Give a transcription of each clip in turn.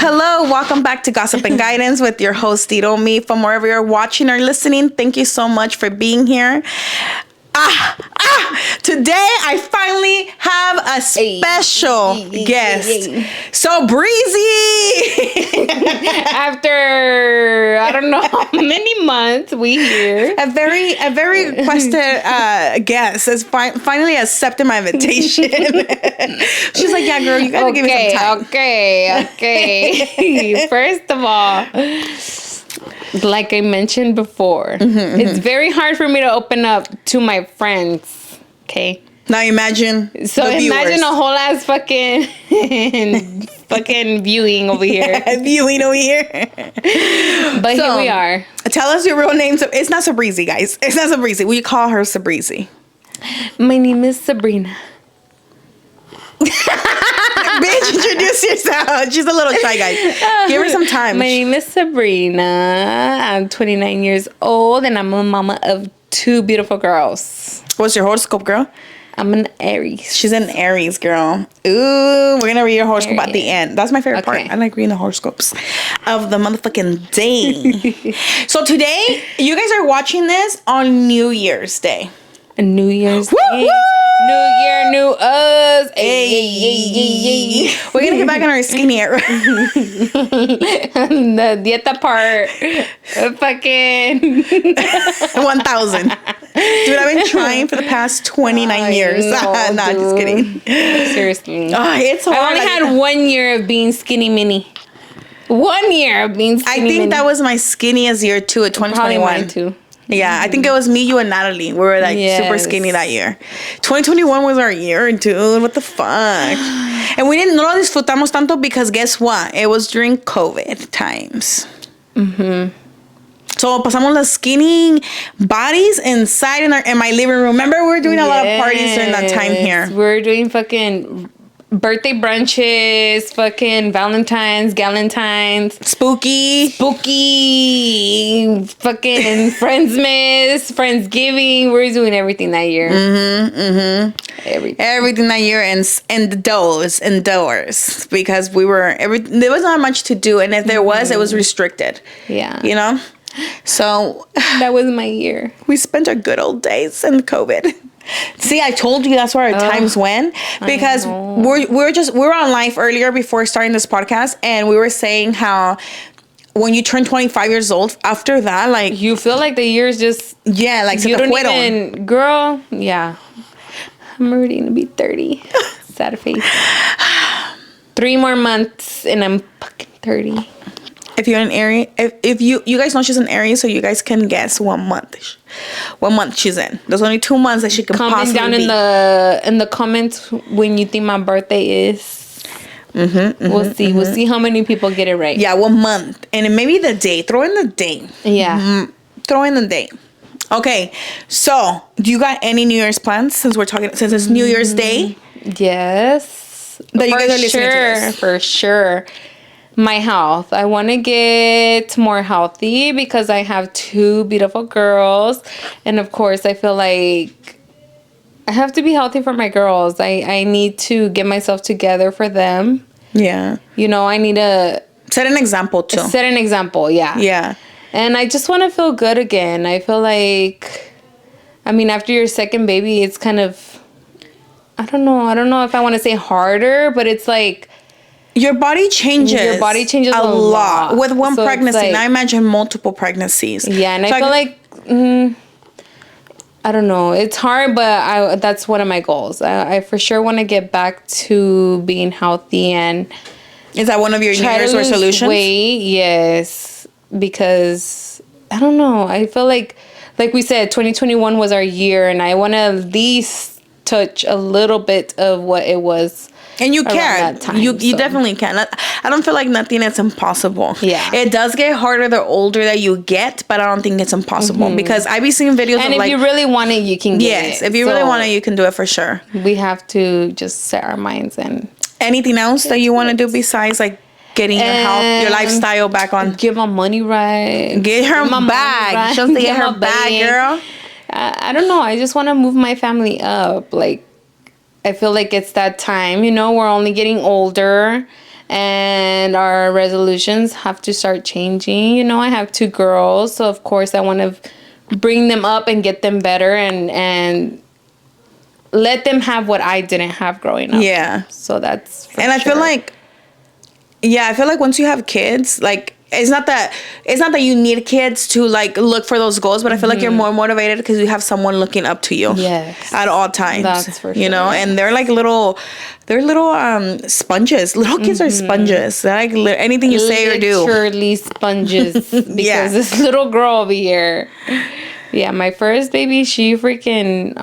Hello, welcome back to Gossip and Guidance with your host, Tito Me. From wherever you're watching or listening, thank you so much for being here. Today I finally have a special guest, Sabreezee. After I don't know how many months we here. A very requested guest has finally accepted my invitation. She's like, yeah, girl, you gotta give me some time. Okay. First of all, like I mentioned before, it's very hard for me to open up to my friends. Okay. Now imagine. So imagine a whole ass fucking viewing over here. Viewing over here. But so, here we are. Tell us your real name. It's not Sabreezee, guys. It's not Sabreezee. We call her Sabreezee. My name is Sabrina. Bitch, introduce yourself. She's a little shy, guys. Give her some time. My name is Sabrina. I'm 29 years old, and I'm a mama of 2 beautiful girls. What's your horoscope, girl? I'm an Aries. She's an Aries, girl. Ooh, we're going to read your horoscope at the end. That's my favorite part. I like reading the horoscopes of the motherfucking day. So today, you guys are watching this on New Year's Day. New Year's Day. Woo! New year, new us. Hey. We're going to get back on our skinny era. The dieta part. Fucking 1,000. Dude, I've been trying for the past 29 years. No, just kidding. Seriously. It's hard. I only had 1 year of being skinny mini. 1 year of being skinny mini. I think that was my skinniest year too, at 2021. Probably mine too. Yeah, I think it was me, you, and Natalie. We were like super skinny that year. 2021 was our year, dude. What the fuck? And we didn't know disfrutamos tanto because guess what? It was during COVID times. So pasamos las skinny bodies inside in my living room. Remember, we were doing a lot of parties during that time here. We were doing fucking birthday brunches, fucking Valentine's, Galentine's, spooky, fucking Friendsmas, Friendsgiving. We were doing everything that year. Everything that year, and indoors, because there was not much to do, and if there was, it was restricted. Yeah, you know. So that was my year. We spent our good old days in COVID. See, I told you that's where our times went, because we're on live earlier before starting this podcast, and we were saying how when you turn 25 years old, after that, like, you feel like the years just like you don't even, girl. Yeah, I'm already gonna be 30. Sad face. 3 more months and I'm fucking 30. If you're an Aries, if you guys know she's an Aries, so you guys can guess what month she's in. There's only 2 months that she can possibly down be. in the comments when you think my birthday is. We'll see. We'll see how many people get it right. Yeah, what month, and maybe the day. Throw in the day. Yeah. Throw in the day. Okay, so do you got any New Year's plans since it's New Year's Day? Yes. That you guys are listening to this? For sure. My health. I want to get more healthy because I have 2 beautiful girls. And of course, I feel like I have to be healthy for my girls. I need to get myself together for them. Yeah. You know, I need to set an example too. Set an example, yeah. Yeah. And I just want to feel good again. I feel like, I mean, after your second baby, it's kind of, I don't know if I want to say harder, but it's like, your body changes. A lot. With one pregnancy. Like, now I imagine multiple pregnancies. Yeah, and so I feel like, I don't know. It's hard, but that's one of my goals. I for sure want to get back to being healthy. And is that one of your New Year's resolutions? Weight, yes. Because, I don't know. I feel like we said, 2021 was our year, and I want to at least touch a little bit of what it was. And you can. You definitely can. I don't feel like nothing is impossible. Yeah. It does get harder the older that you get, but I don't think it's impossible. Because I be seeing videos and of if you really want it, you can get it. Yes, if you really want it, you can do it for sure. We have to just set our minds and... Anything else that you want to do besides like getting your health, your lifestyle back on? Get my money right. Get her bag. Right. She wants to get her bag, girl. I don't know. I just want to move my family up. Like, I feel like it's that time, you know, we're only getting older, and our resolutions have to start changing. You know, I have 2 girls, so of course I want to bring them up and get them better and let them have what I didn't have growing up. Yeah. So that's for and I feel like, I feel like once you have kids, like, it's not that you need kids to like look for those goals, but I feel like you're more motivated because you have someone looking up to you. Yes. At all times. That's for sure. You know, and they're like little sponges. Little kids are sponges. They're like anything you say or do. Literally sponges. Because this little girl over here. Yeah, my first baby, she freaking,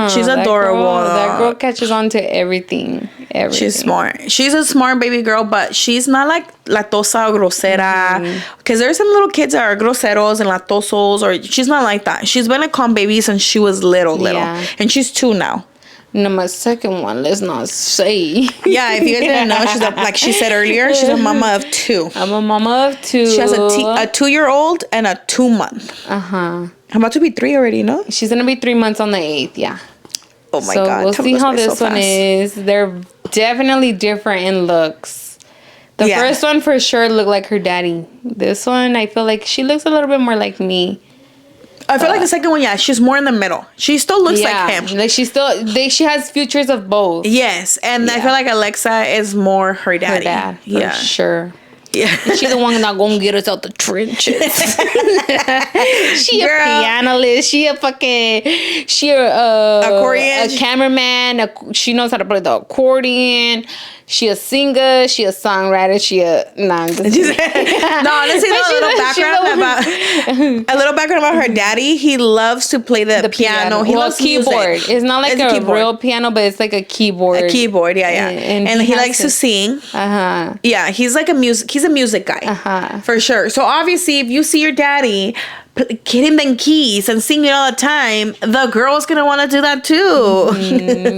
She's adorable. That girl catches on to everything. She's smart. She's a smart baby girl, but she's not like latosa or grosera. Because there's some little kids that are groseros and latosos, or she's not like that. She's been a calm baby since she was little. Yeah. And she's 2 now. No, my second one, let's not say. Yeah, if you guys didn't know, she's like she said earlier, she's a mama of 2. I'm a mama of 2. She has a 2-year-old and a 2-month. I'm about to be 3 already, no? She's going to be 3 months on the 8th, yeah. Oh my God. We'll see how this one is. They're definitely different in looks. The first one for sure looked like her daddy. This one, I feel like she looks a little bit more like me. I feel like the second one, she's more in the middle. She still looks like him. Like she has features of both. Yes, and I feel like Alexa is more her daddy. Her dad, for sure. Yeah. She's the one not gonna get us out the trenches. She a pianist. She a accordion. A cameraman. She knows how to play the accordion. She a singer. She a songwriter. Honestly, a little background about her daddy. He loves to play the piano. He loves keyboard. Music. It's not like a real piano, but it's like a keyboard. A keyboard, yeah. And he likes to sing. Yeah, he's like a music guy. For sure. So obviously, if you see your daddy hitting them keys and singing all the time, the girl's gonna want to do that too.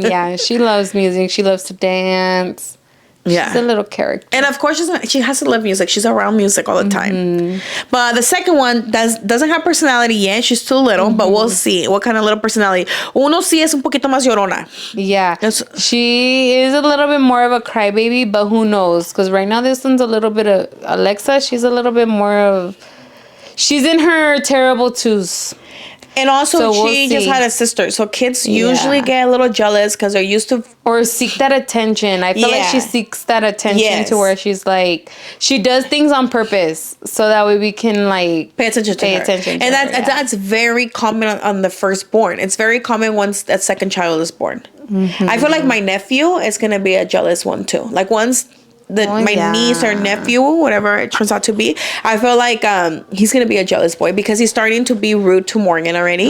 Yeah, she loves music. She loves to dance. She's a little character. And of course, she has to love music. She's around music all the time. But the second one doesn't have personality yet. She's still little, but we'll see what kind of little personality. Uno sí es un poquito más llorona. Yeah. She is a little bit more of a crybaby, but who knows? Because right now, this one's a little bit of Alexa. She's a little bit more of... She's in her terrible twos. And also, she just had a sister. So kids usually get a little jealous because they're used to... Or seek that attention. I feel like she seeks that attention to where she's like... She does things on purpose. So that way we can like... Pay attention to her. And that's very common on the firstborn. It's very common once that second child is born. I feel like my nephew is going to be a jealous one too. Like once... my niece or nephew, whatever it turns out to be, I feel like he's gonna be a jealous boy because he's starting to be rude to Morgan already.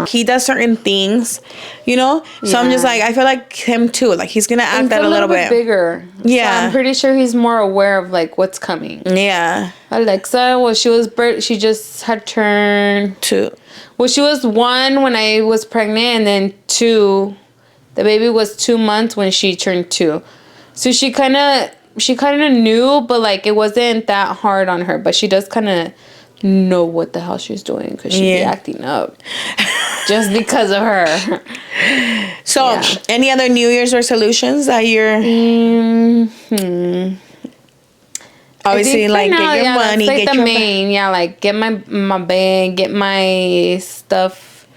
He does certain things, you know. So I'm just like, I feel like him too. Like he's gonna act that a little bit bigger. Yeah, so I'm pretty sure he's more aware of like what's coming. Yeah. Alexa, she just had turned 2. Well, she was 1 when I was pregnant, and then 2. The baby was 2 months when she turned 2. So she kind of knew, but like it wasn't that hard on her. But she does kind of know what the hell she's doing because she'd be acting up just because of her. So, any other New Year's resolutions that you're... Obviously, like get your money, like get the main, like get my bank, get my stuff,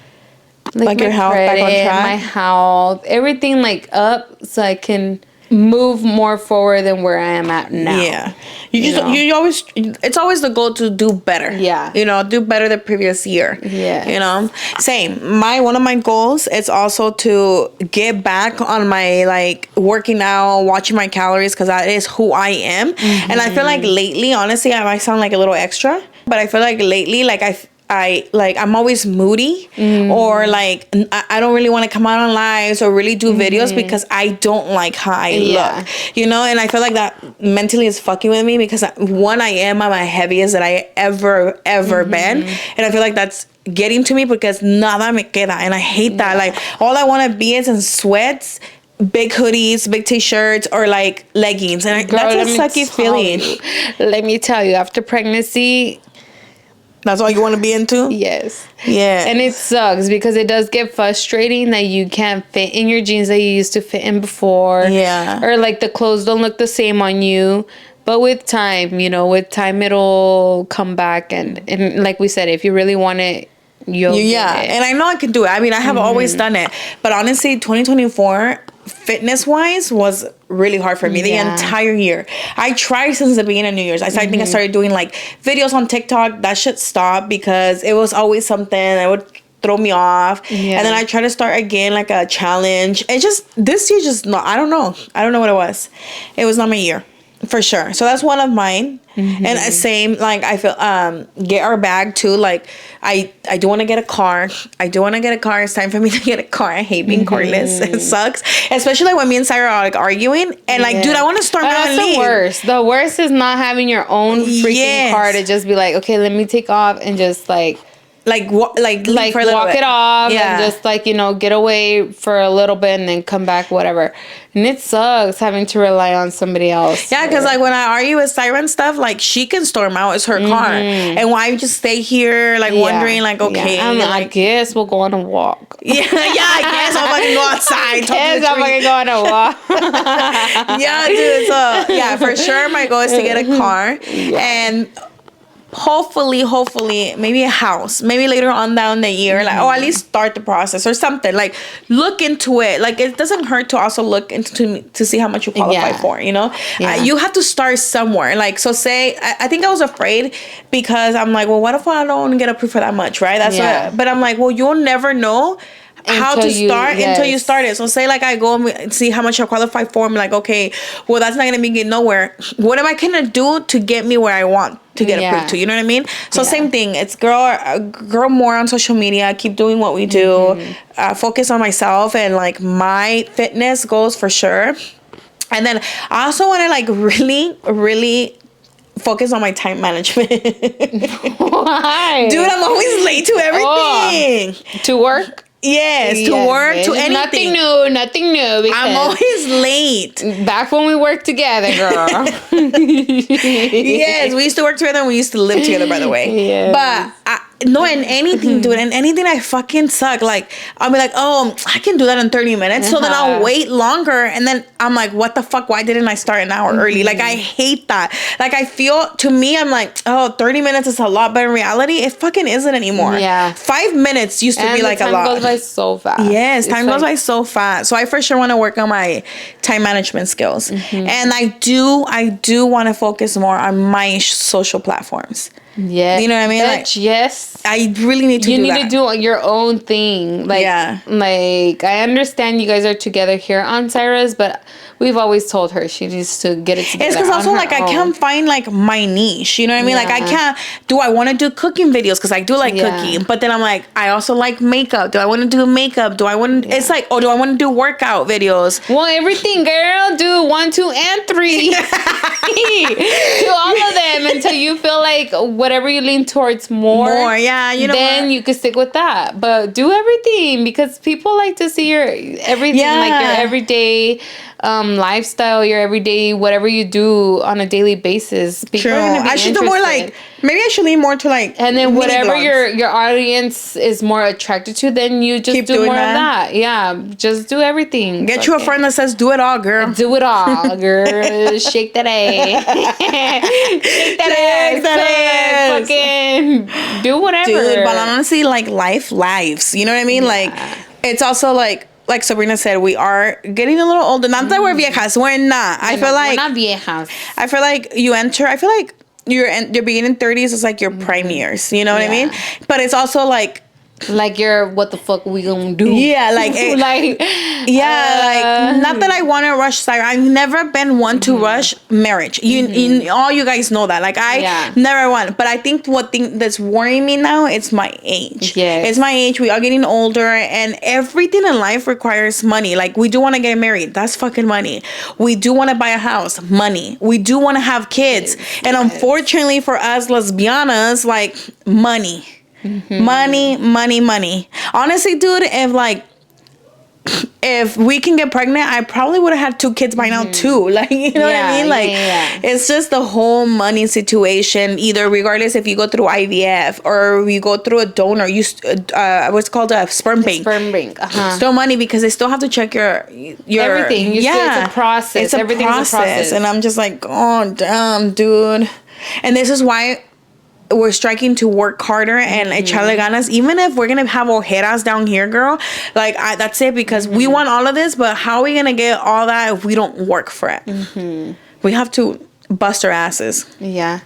like your health back on track, my health, everything like up so I can move more forward than where I am at now. Yeah. You always, it's always the goal to do better. Yeah. You know, do better the previous year. Yeah. You know, same. One of my goals is also to get back on my like working out, watching my calories, because that is who I am. And I feel like lately, honestly, I might sound like a little extra, but I feel like lately, like I'm always moody or like I don't really want to come out on lives or really do videos because I don't like how I look, you know. And I feel like that mentally is fucking with me because one, I am at my heaviest that I ever been, and I feel like that's getting to me because nada me queda, and I hate that. Like all I want to be is in sweats, big hoodies, big t-shirts, or like leggings, and that's a sucky feeling. Let me tell you, after pregnancy, That's all you want to be into? Yes. Yeah. And it sucks because it does get frustrating that you can't fit in your jeans that you used to fit in before. Yeah. Or like the clothes don't look the same on you. But with time, it'll come back. And like we said, if you really want it, you'll get it. And I know I can do it. I mean, I have always done it. But honestly, 2024, fitness-wise, was really hard for me the entire year. I tried since the beginning of New Year's. I think I started doing like videos on TikTok. That shit stopped because it was always something that would throw me off. And then I tried to start again, like a challenge. It just, this year just, no, I don't know what it was. It was not my year. For sure. So that's one of mine. And same, like, I feel, get our bag too. Like, I do want to get a car. It's time for me to get a car. I hate being carless. It sucks. Especially like when me and Sarah are like arguing. And like, dude, I want to storm out and leave. That's the worst. The worst is not having your own freaking car to just be like, okay, let me take off and just like walk it off and just like, get away for a little bit and then come back, whatever. And it sucks having to rely on somebody else. Yeah, because like when I argue with Siren stuff, like she can storm out. It's her car. And why just stay here like wondering like, okay. Yeah. I guess we'll go on a walk. I guess I'll fucking go outside. I'm fucking go on a walk. Yeah, dude. So yeah, for sure my goal is to get a car. And hopefully maybe a house, maybe later on down the year, like, or at least start the process or something, like look into it. Like it doesn't hurt to also look into to see how much you qualify for, you have to start somewhere. Like, so say I think I was afraid because I'm like, well, what if I don't get approved for that much, right? That's what, but I'm like, well, you'll never know how to start until you start it. So say like I go and see how much I qualify for. I'm like, okay, well, that's not gonna be getting nowhere. What am I gonna do to get me where I want to get approved to? You know what I mean? So same thing. It's grow more on social media. Keep doing what we do. Focus on myself and like my fitness goals for sure. And then I also want to like really focus on my time management. Why? Dude, I'm always late to everything. To work? Yes, to work, to anything. Nothing new. I'm always late. Back when we worked together, girl. Yes, we used to work together and we used to live together, by the way. Yeah. But in anything, dude, in anything I fucking suck. Like, I'll be like, oh, I can do that in 30 minutes. So then I'll wait longer. And then I'm like, what the fuck? Why didn't I start an hour early? Like, I hate that. Like, I feel, to me, I'm like, oh, 30 minutes is a lot. But in reality, it fucking isn't anymore. Yeah. 5 minutes used to be like a lot. Time goes by so fast. Yes, time goes by so fast. So I for sure want to work on my time management skills. And I do want to focus more on my social platforms. Yeah. You know what I mean? Like, yes. I really need to do that. You need to do your own thing. Like, like, I understand you guys are together here on Cyrus, but we've always told her she needs to get it together. It's because also, like, I can't find, like, my niche. You know what I mean? Like, I can't. Do I want to do cooking videos? Because I do like cooking. But then I'm like, I also like makeup. Do I want to do makeup? Do I want to... It's like, oh, do I want to do workout videos? Well, everything, girl. Do 1, 2, and 3. Do all of them until you feel like whatever you lean towards more, you know, then you can stick with that. But do everything because people like to see your everything, like your everyday lifestyle, your everyday whatever you do on a daily basis. People are gonna be I should do more like maybe I should lean more to like, and then whatever your audience is more attracted to, then you just do more of that. Yeah, just do everything. Get you a friend that says do it all, girl. Do it all, girl. Shake that ass. Shake that ass. Fucking do whatever. Dude, but honestly, like lives. You know what I mean? Like it's also like Sabrina said, we are getting a little older. Not that we're viejas. We're not. I feel like we're not viejas. I feel like I feel like your beginning 30s is like your prime years. You know what I mean? But it's also like your what the fuck we gonna do? Yeah, like like not that I want to rush Cyrus. I've never been one to rush marriage. All you guys know that. Like I never want. But I think thing that's worrying me now, it's my age. Yeah, it's my age. We are getting older, and everything in life requires money. Like we do want to get married. That's fucking money. We do want to buy a house. Money. We do want to have kids. And unfortunately for us lesbianas, like money. Money. Honestly, dude, if like if we can get pregnant, I probably would have had 2 kids by now too. Like, you know what I mean? Like, it's just the whole money situation. Either regardless if you go through IVF or you go through a donor, what's called a sperm bank. Sperm bank. Still money because they still have to check your everything. It's a process. Everything's a process. And I'm just like, oh damn, dude. And this is why we're striking to work harder and echarle ganas, even if we're gonna have ojeras down here, girl. Like, that's it, because we want all of this, but how are we gonna get all that if we don't work for it? We have to bust our asses. Yeah.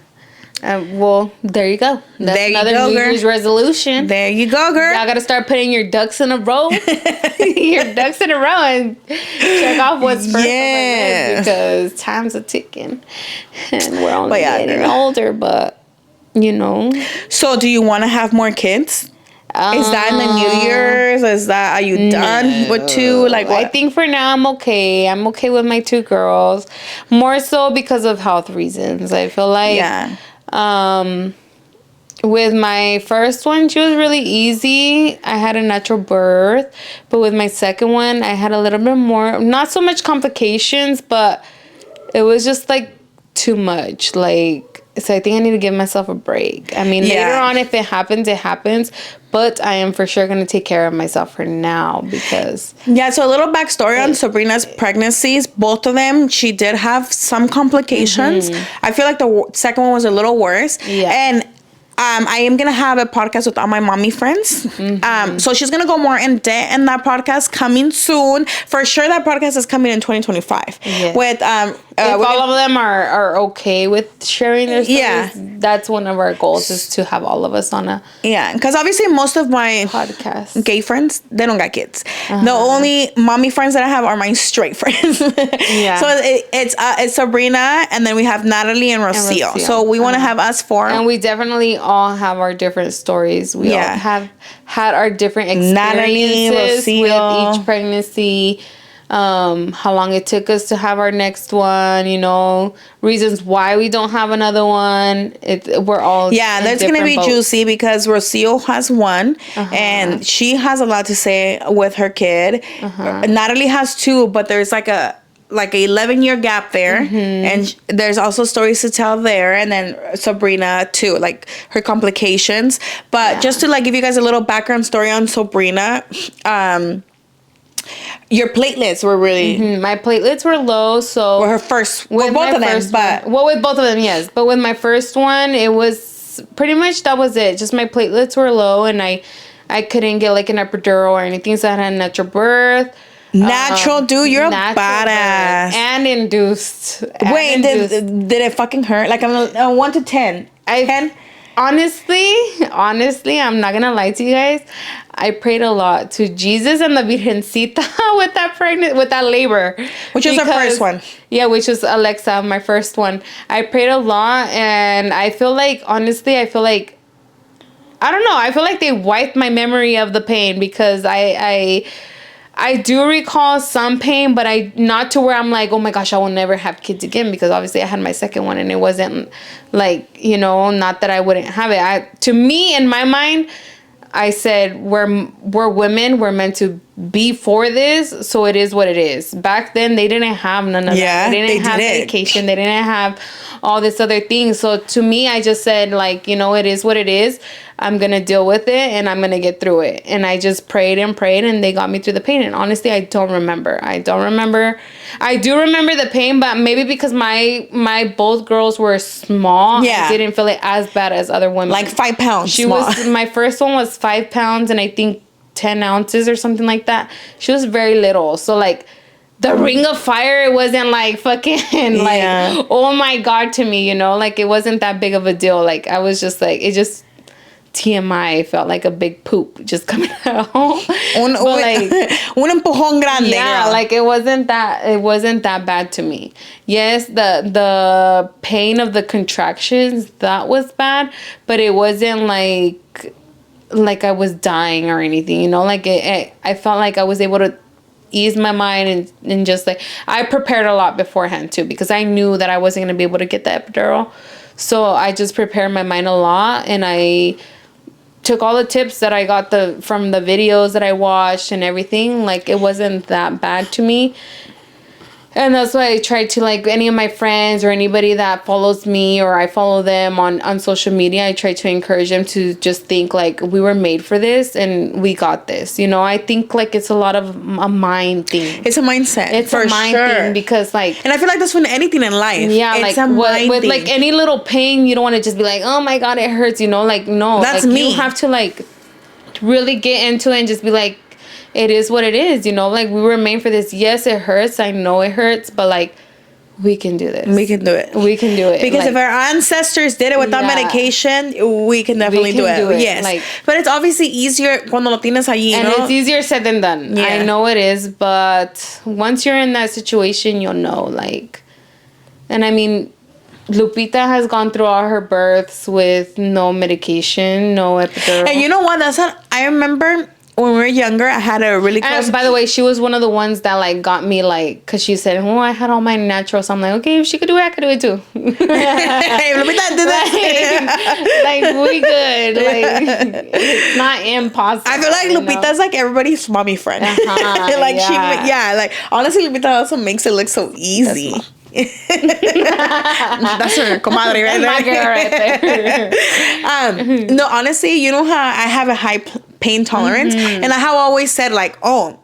Well, there you go. That's there you another go, New girl. Year's resolution. There you go, girl. Y'all gotta start putting your ducks in a row. Your ducks in a row and check off what's first on the list, because time's a ticking. And we're only getting older, but you know. So do you want to have more kids? Is that in the New Year's? Are you done with 2? Like, what? I think for now I'm okay. I'm okay with my 2 girls. More so because of health reasons. I feel like with my first one, she was really easy. I had a natural birth. But with my second one, I had a little bit more, not so much complications, but it was just like too much. Like, so I think I need to give myself a break. I mean, later on, if it happens, it happens. But I am for sure going to take care of myself for now, because... Yeah, so a little backstory on Sabrina's pregnancies. Both of them, she did have some complications. I feel like the second one was a little worse. Yeah. And I am going to have a podcast with all my mommy friends. So she's going to go more in depth in that podcast coming soon. For sure, that podcast is coming in 2025. Yeah. With if all of them are okay with sharing their stories, that's one of our goals, is to have all of us on a because obviously most of my podcast gay friends, they don't got kids. The only mommy friends that I have are my straight friends. So it's Sabrina, and then we have Natalie and Rocio. So we want to have us 4, and we definitely all have our different stories. We all have had our different experiences with each pregnancy. How long it took us to have our next one, you know, reasons why we don't have another one. We're all that's gonna be juicy, because Rocio has one and she has a lot to say with her kid. Natalie has 2, but there's like a 11-year gap there, and there's also stories to tell there. And then Sabrina too, like her complications. But just to like give you guys a little background story on Sabrina, your platelets were really... My platelets were low, so... Well, her first... With both of them, but... Well, with both of them, yes. But with my first one, it was... Pretty much that was it. Just my platelets were low, and I couldn't get like an epidural or anything, so I had a natural birth. Natural, dude, you're a badass. And induced. Wait, did it fucking hurt? Like, I'm 1 to 10. 10? Honestly, I'm not gonna lie to you guys. I prayed a lot to Jesus and the Virgencita with that labor. Which was our first one. Yeah, which was Alexa, my first one. I prayed a lot, and I feel like, honestly, I feel like they wiped my memory of the pain, because I do recall some pain, but not to where I'm like, oh my gosh, I will never have kids again, because obviously I had my second one, and it wasn't like, you know, not that I wouldn't have it. To me, in my mind, I said, we're women, we're meant to be for this, so it is what it is. Back then, they didn't have none of that. They didn't have medication. They didn't have all this other things. So to me, I just said, like, you know, it is what it is. I'm going to deal with it, and I'm going to get through it. And I just prayed, and they got me through the pain. And honestly, I don't remember. I do remember the pain, but maybe because my both girls were small, I didn't feel it as bad as other women. Like 5 pounds. My first one was 5 pounds, and I think 10 ounces or something like that. She was very little. So like the ring of fire, it wasn't like fucking like, oh my God, to me, you know, like it wasn't that big of a deal. Like I was just like, it just TMI felt like a big poop just coming out. Un empujón grande. Yeah, girl. Like it wasn't that bad to me. Yes, the pain of the contractions, that was bad, but it wasn't like I was dying or anything, you know, like I felt like I was able to ease my mind and just like, I prepared a lot beforehand too, because I knew that I wasn't going to be able to get the epidural. So I just prepared my mind a lot, and I took all the tips that I got from the videos that I watched and everything. Like, it wasn't that bad to me. And that's why I try to, like, any of my friends or anybody that follows me or I follow them on social media, I try to encourage them to just think, like, we were made for this and we got this. You know, I think, like, it's a lot of a mind thing. It's a mindset. It's a mind thing because, like... And I feel like that's with anything in life. Yeah, it's like, a mind with thing. like, any little pain, you don't want to just be like, oh, my God, it hurts, you know? Like, no. That's like, me. You have to, like, really get into it and just be like, it is what it is, you know? Like, we were made for this. Yes, it hurts. I know it hurts, but, like, we can do this. We can do it. We can do it. Because like, if our ancestors did it without medication, we can definitely do it. Yes. Like, but it's obviously easier cuando lo tienes allí, and ¿no? it's easier said than done. Yeah. I know it is, but once you're in that situation, you'll know, like... And, I mean... Lupita has gone through all her births with no medication, no epidural. And you know what? I remember when we were younger, I had a really close... And by the way, she was one of the ones that, like, got me, like... Because she said, I had all my natural. So I'm like, okay, if she could do it, I could do it, too. Hey, Lupita did that. like, we good. Like, it's not impossible. I feel like Lupita's, like, everybody's mommy friend. Like, like, honestly, Lupita also makes it look so easy. That's her comadre right there. My girl right there. No, honestly, you know how I have a high pain tolerance, and I have always said, like,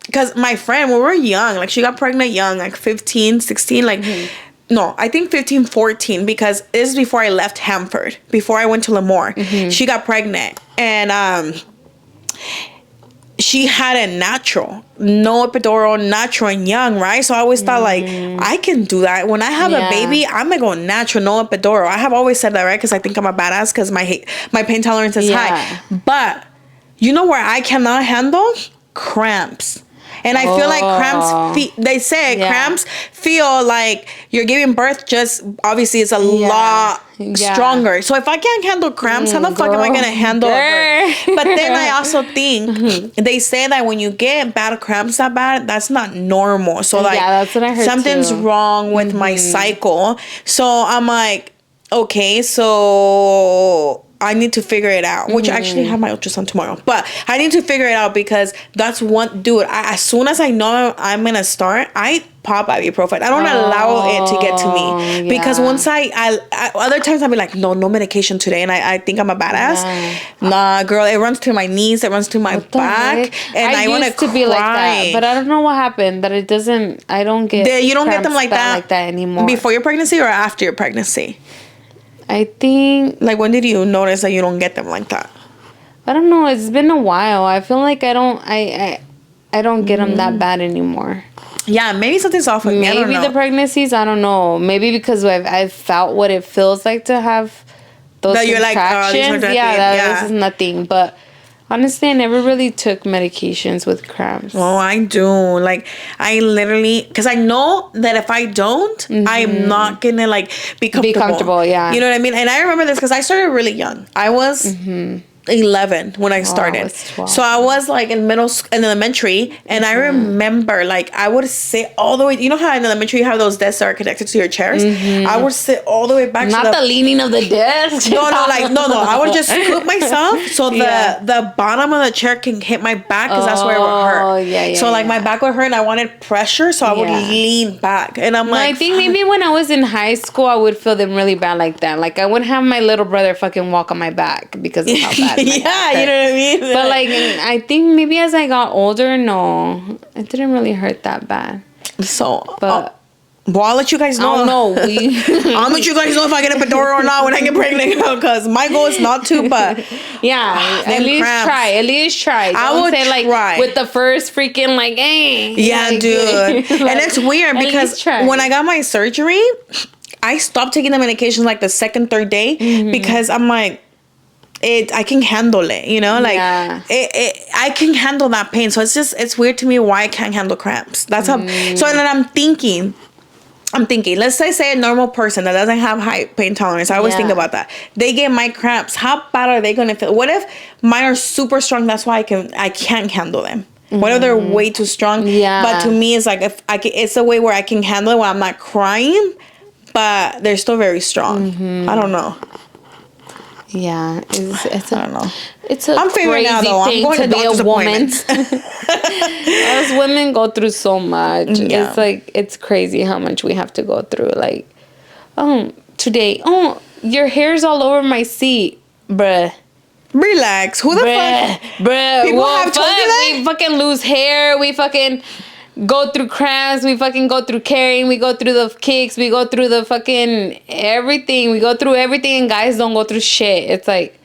because my friend, when we were young, like, she got pregnant young, like 15, 16, like, no, I think 15, 14, because this is before I left Hanford, before I went to Lemoore. She got pregnant, and she had a natural, no epidural, natural and young, right? So I always thought, like, I can do that. When I have a baby, I'm going to go natural, no epidural. I have always said that, right? Because I think I'm a badass because my pain tolerance is high. But you know where I cannot handle? Cramps. And I feel like cramps, they say cramps feel like you're giving birth, just obviously it's a lot stronger. So if I can't handle cramps, how the fuck am I going to handle birth? But then I also think they say that when you get bad cramps that bad, that's not normal. So like that's what I heard something's wrong with my cycle. So I'm like, okay, so I need to figure it out, which I actually have my ultrasound tomorrow, but I need to figure it out because that's one, dude, as soon as I know I'm going to start, I pop ibuprofen. I don't allow it to get to me because once I other times I'll be like, no medication today. And I think I'm a badass. Nah, girl, it runs to my knees. It runs to my back. And I want to be like that, but I don't know what happened that it doesn't, I don't get, you don't get them like that anymore. Before your pregnancy or after your pregnancy? I think... Like, when did you notice that you don't get them like that? I don't know. It's been a while. I feel like I don't get them that bad anymore. Yeah, maybe something's off with me. I don't know. The pregnancies, I don't know. Maybe because I've felt what it feels like to have those contractions. This is nothing. But... honestly, I never really took medications with cramps. Oh, I do. Like, I literally... because I know that if I don't, I'm not going to, like, be comfortable. Be comfortable, yeah. You know what I mean? And I remember this because I started really young. I was 11 when I started. I was 12. So I was, like, in elementary. And I remember, like, I would sit all the way... you know how in elementary you have those desks that are connected to your chairs? I would sit all the way back to the leaning of the desk. No. I would just scoop myself so the bottom of the chair can hit my back because that's where it would hurt. So like my back would hurt and I wanted pressure, so I would lean back. And I'm like, I think maybe when I was in high school, I would feel them really bad like that. Like I would have my little brother fucking walk on my back because of how bad. You know what I mean? But like, I think maybe as I got older, no, it didn't really hurt that bad. So, but. Well, I'll let you guys know. I don't know. I'll let you guys know if I get a epidural or not when I get pregnant, because my goal is not to, but at least try. I would say, like, try. With the first freaking, like, hey. Yeah, like, dude. like, and it's weird because when I got my surgery, I stopped taking the medications like the second, third day because I'm like, I can handle it, you know, like I can handle that pain. So it's weird to me why I can't handle cramps. That's how. So then I'm thinking, let's say a normal person that doesn't have high pain tolerance. I always think about that. They get my cramps. How bad are they going to feel? What if mine are super strong? That's why I can't handle them. What if they're way too strong? Yeah. But to me, it's like it's a way where I can handle it when I'm not crying, but they're still very strong. I don't know. Yeah, it's I don't know. It's a I'm figuring crazy out though. thing I'm going to to be a woman. Us Us women go through so much. Yeah. It's like it's crazy how much we have to go through. Like, today, your hair's all over my seat, bruh. Relax. Who the fuck? Bruh. People have told you that? We fucking lose hair. We fucking go through cramps. We fucking go through carrying. We go through the kicks. We go through the fucking everything. We go through everything, and guys don't go through shit. It's like,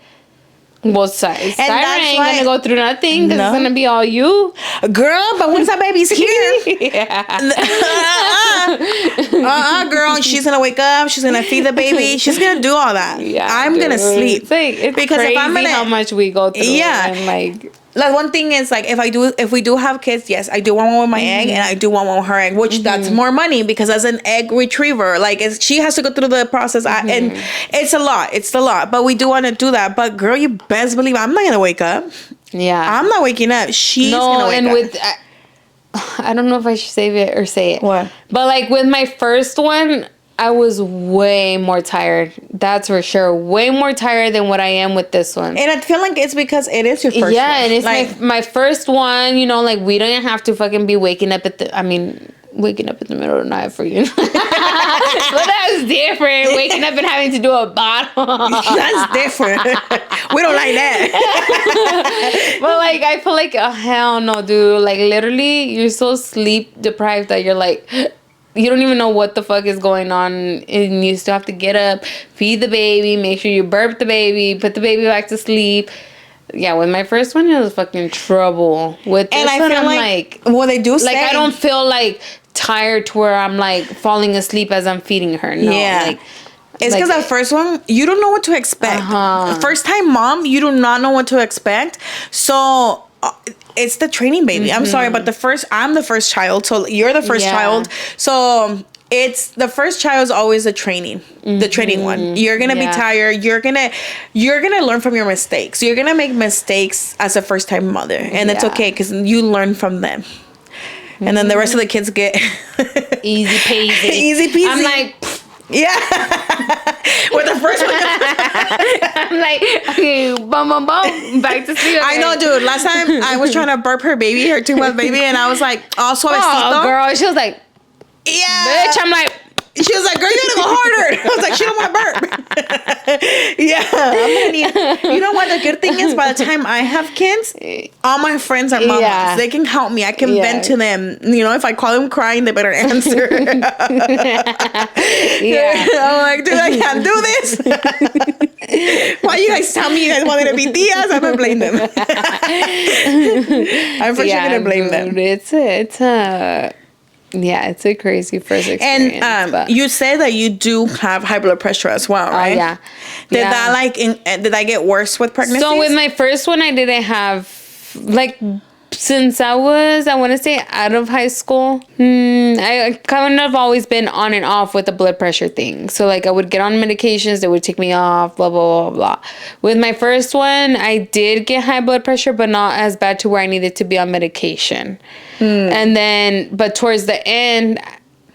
well, Siren ain't gonna go through nothing because it's gonna be all you. Girl, but once that baby's here, girl, she's gonna wake up, she's gonna feed the baby, she's gonna do all that. Yeah, I'm gonna sleep. It's because crazy if I'm gonna, how much we go through. Yeah, and like one thing is like if we do have kids, yes, I do want one with my egg and I do want one with her egg, which that's more money because as an egg retriever, like she has to go through the process and it's a lot. But we do want to do that. But girl, you best believe I'm not gonna wake up. Yeah, I'm not waking up. She's gonna wake up. With I don't know if I should save it or say it. What? But like with my first one, I was way more tired. That's for sure. Way more tired than what I am with this one. And I feel like it's because it is your first one. Yeah, and it's like, my first one, like we don't have to fucking be waking up waking up in the middle of the night for you. But that's different. Waking up and having to do a bottle. That's different. We don't like that. But like, I feel like, oh, hell no, dude. Like literally, you're so sleep deprived that you're like, you don't even know what the fuck is going on, and you still have to get up, feed the baby, make sure you burp the baby, put the baby back to sleep. Yeah, with my first one, it was fucking trouble. With this one, I'm like, well, they do say, like, I don't feel like tired to where I'm like falling asleep as I'm feeding her. No, yeah. like, it's because that first one, you don't know what to expect. First time mom, you do not know what to expect. So it's the training baby. I'm sorry, but I'm the first child. So you're the first child. So it's the first child is always the training one. You're gonna be tired. You're gonna learn from your mistakes. You're gonna make mistakes as a first time mother, and it's okay because you learn from them. And then the rest of the kids get easy peasy. Easy peasy. I'm like, yeah. With the first one, I'm like, okay, boom, back to sleep. I know, dude. Last time I was trying to burp her 2-month baby, and I was like, all suavecito. Oh, girl, she was like, yeah, bitch. I'm like, she was like, girl, you gotta go harder. I was like, she don't want to burp. Yeah, I'm gonna need. You know what? The good thing is, by the time I have kids, all my friends are mamas. Yeah. They can help me. I can vent to them. If I call them crying, they better answer. Yeah, I'm like, dude, I can't do this. Why you guys tell me you guys wanted to be tias? I'm gonna blame them. I'm for sure gonna blame them. It's a crazy first experience. And you said that you do have high blood pressure as well, right? Oh, yeah. Did that get worse with pregnancy? So with my first one, I didn't have, like, since I want to say out of high school, I kind of always been on and off with the blood pressure thing. So like I would get on medications, they would take me off, blah, blah, blah, blah. With my first one, I did get high blood pressure, but not as bad to where I needed to be on medication. And then, but towards the end,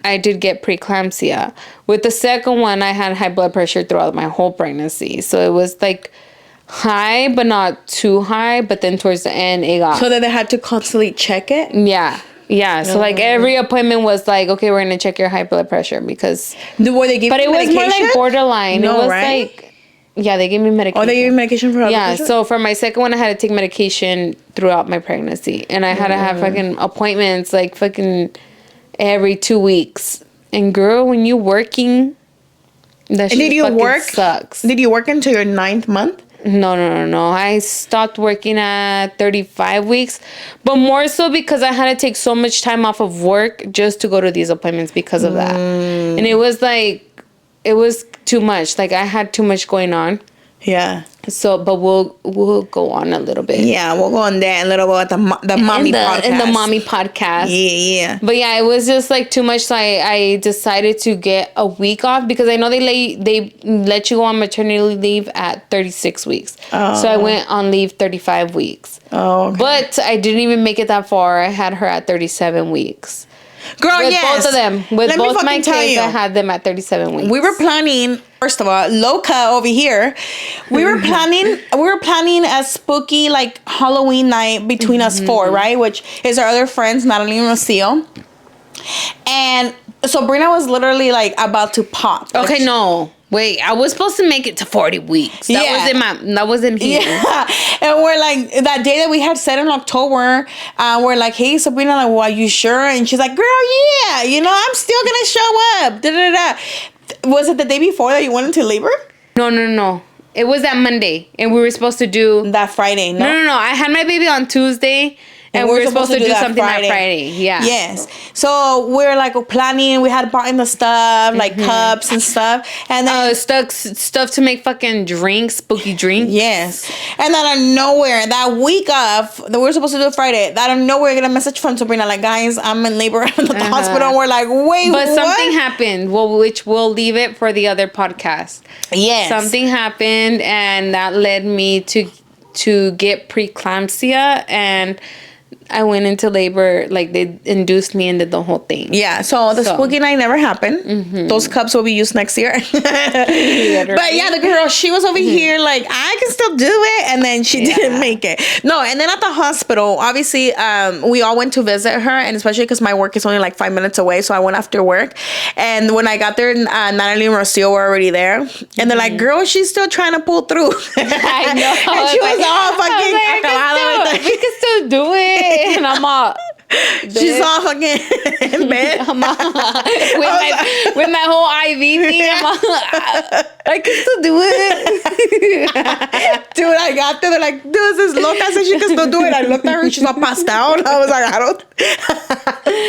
I did get preeclampsia. With the second one, I had high blood pressure throughout my whole pregnancy. So it was like high, but not too high. But then towards the end, it got... So that they had to constantly check it? Yeah. So like every appointment was like, okay, we're going to check your high blood pressure because... Were they giving you medication? But it was more like borderline. No, it was right? like... Yeah, they gave me medication. Oh, they gave you medication for blood pressure? So for my second one, I had to take medication throughout my pregnancy. And I had to have fucking appointments like fucking every 2 weeks. And girl, when you working, that shit sucks. Did you work until your 9th month? No. I stopped working at 35 weeks. But more so because I had to take so much time off of work just to go to these appointments because of that. And it was like... It was too much. Like I had too much going on. Yeah. So, but we'll go on a little bit. Yeah, we'll go on there a little bit about the mommy podcast. In the mommy podcast. Yeah. But yeah, it was just like too much. So I decided to get a week off because I know they let you go on maternity leave at 36 weeks. Oh. So I went on leave 35 weeks. Oh. Okay. But I didn't even make it that far. I had her at 37 weeks. Girl, with yes. both of them. With Let me both my fucking tell kids, you. I had them at 37 weeks. We were planning, first of all, Loca over here. We were planning a spooky like Halloween night between us four, right? Which is our other friends, Natalie and Rocio. And Sabrina was literally like about to pop. Like, Okay, no. Wait, I was supposed to make it to 40 weeks. That wasn't here. Yeah. And we're like, that day that we had set in October, we're like, hey, Sabrina, like, well, are you sure? And she's like, girl, yeah, you know, I'm still going to show up. Da-da-da. Was it the day before that you went into labor? No. It was that Monday, and we were supposed to do... That Friday, no? No. I had my baby on Tuesday, and we were supposed to do something that Friday. Yeah. Yes. So we're like planning. We had bought in the stuff, like cups and stuff. And then stuff to make fucking drinks, spooky drinks. Yes. And then out of nowhere, that week off that we were supposed to do Friday, out of nowhere, I get a message from Sabrina like, guys, I'm in labor at the hospital. And we're like, wait, but what? something happened, which we'll leave it for the other podcast. Yes. Something happened, and that led me to get preeclampsia, and I went into labor, like they induced me and did the whole thing. Yeah, so the spooky night never happened. Mm-hmm. Those cups will be used next year. But yeah, the girl, she was over here like, I can still do it. And then she didn't make it. No, and then at the hospital, obviously, we all went to visit her. And especially because my work is only like 5 minutes away. So I went after work. And when I got there, Natalie and Rocio were already there. And they're like, girl, she's still trying to pull through. I know. And she was all fucking... We can still do it. And I'm all... She's all fucking in bed. with my whole IV thing. I can still do it. Dude, I got there. They're like, dude, this is loca. I said she can still do it. I looked at her. She's all passed out. I was like, I don't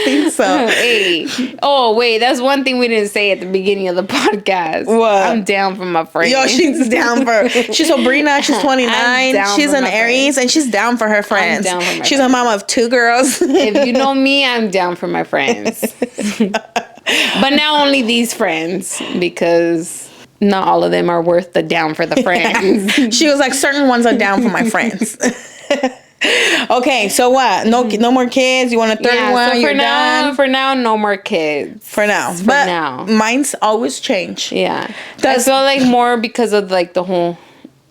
think so. Hey. Oh, wait. That's one thing we didn't say at the beginning of the podcast. What? I'm down for my friends. Yo, she's down for... She's Sabrina. She's 29. She's an Aries. And she's down for her friends. She's a mom of 2 girls. If you know me, I'm down for my friends. But now only these friends, because not all of them are worth the down for the friends. Yeah. She was like, certain ones are down for my friends. Okay, so what? No more kids? You want a third one? So You're done? For now, no more kids. For now. But mine's always change. Yeah. I feel like more because of like the whole...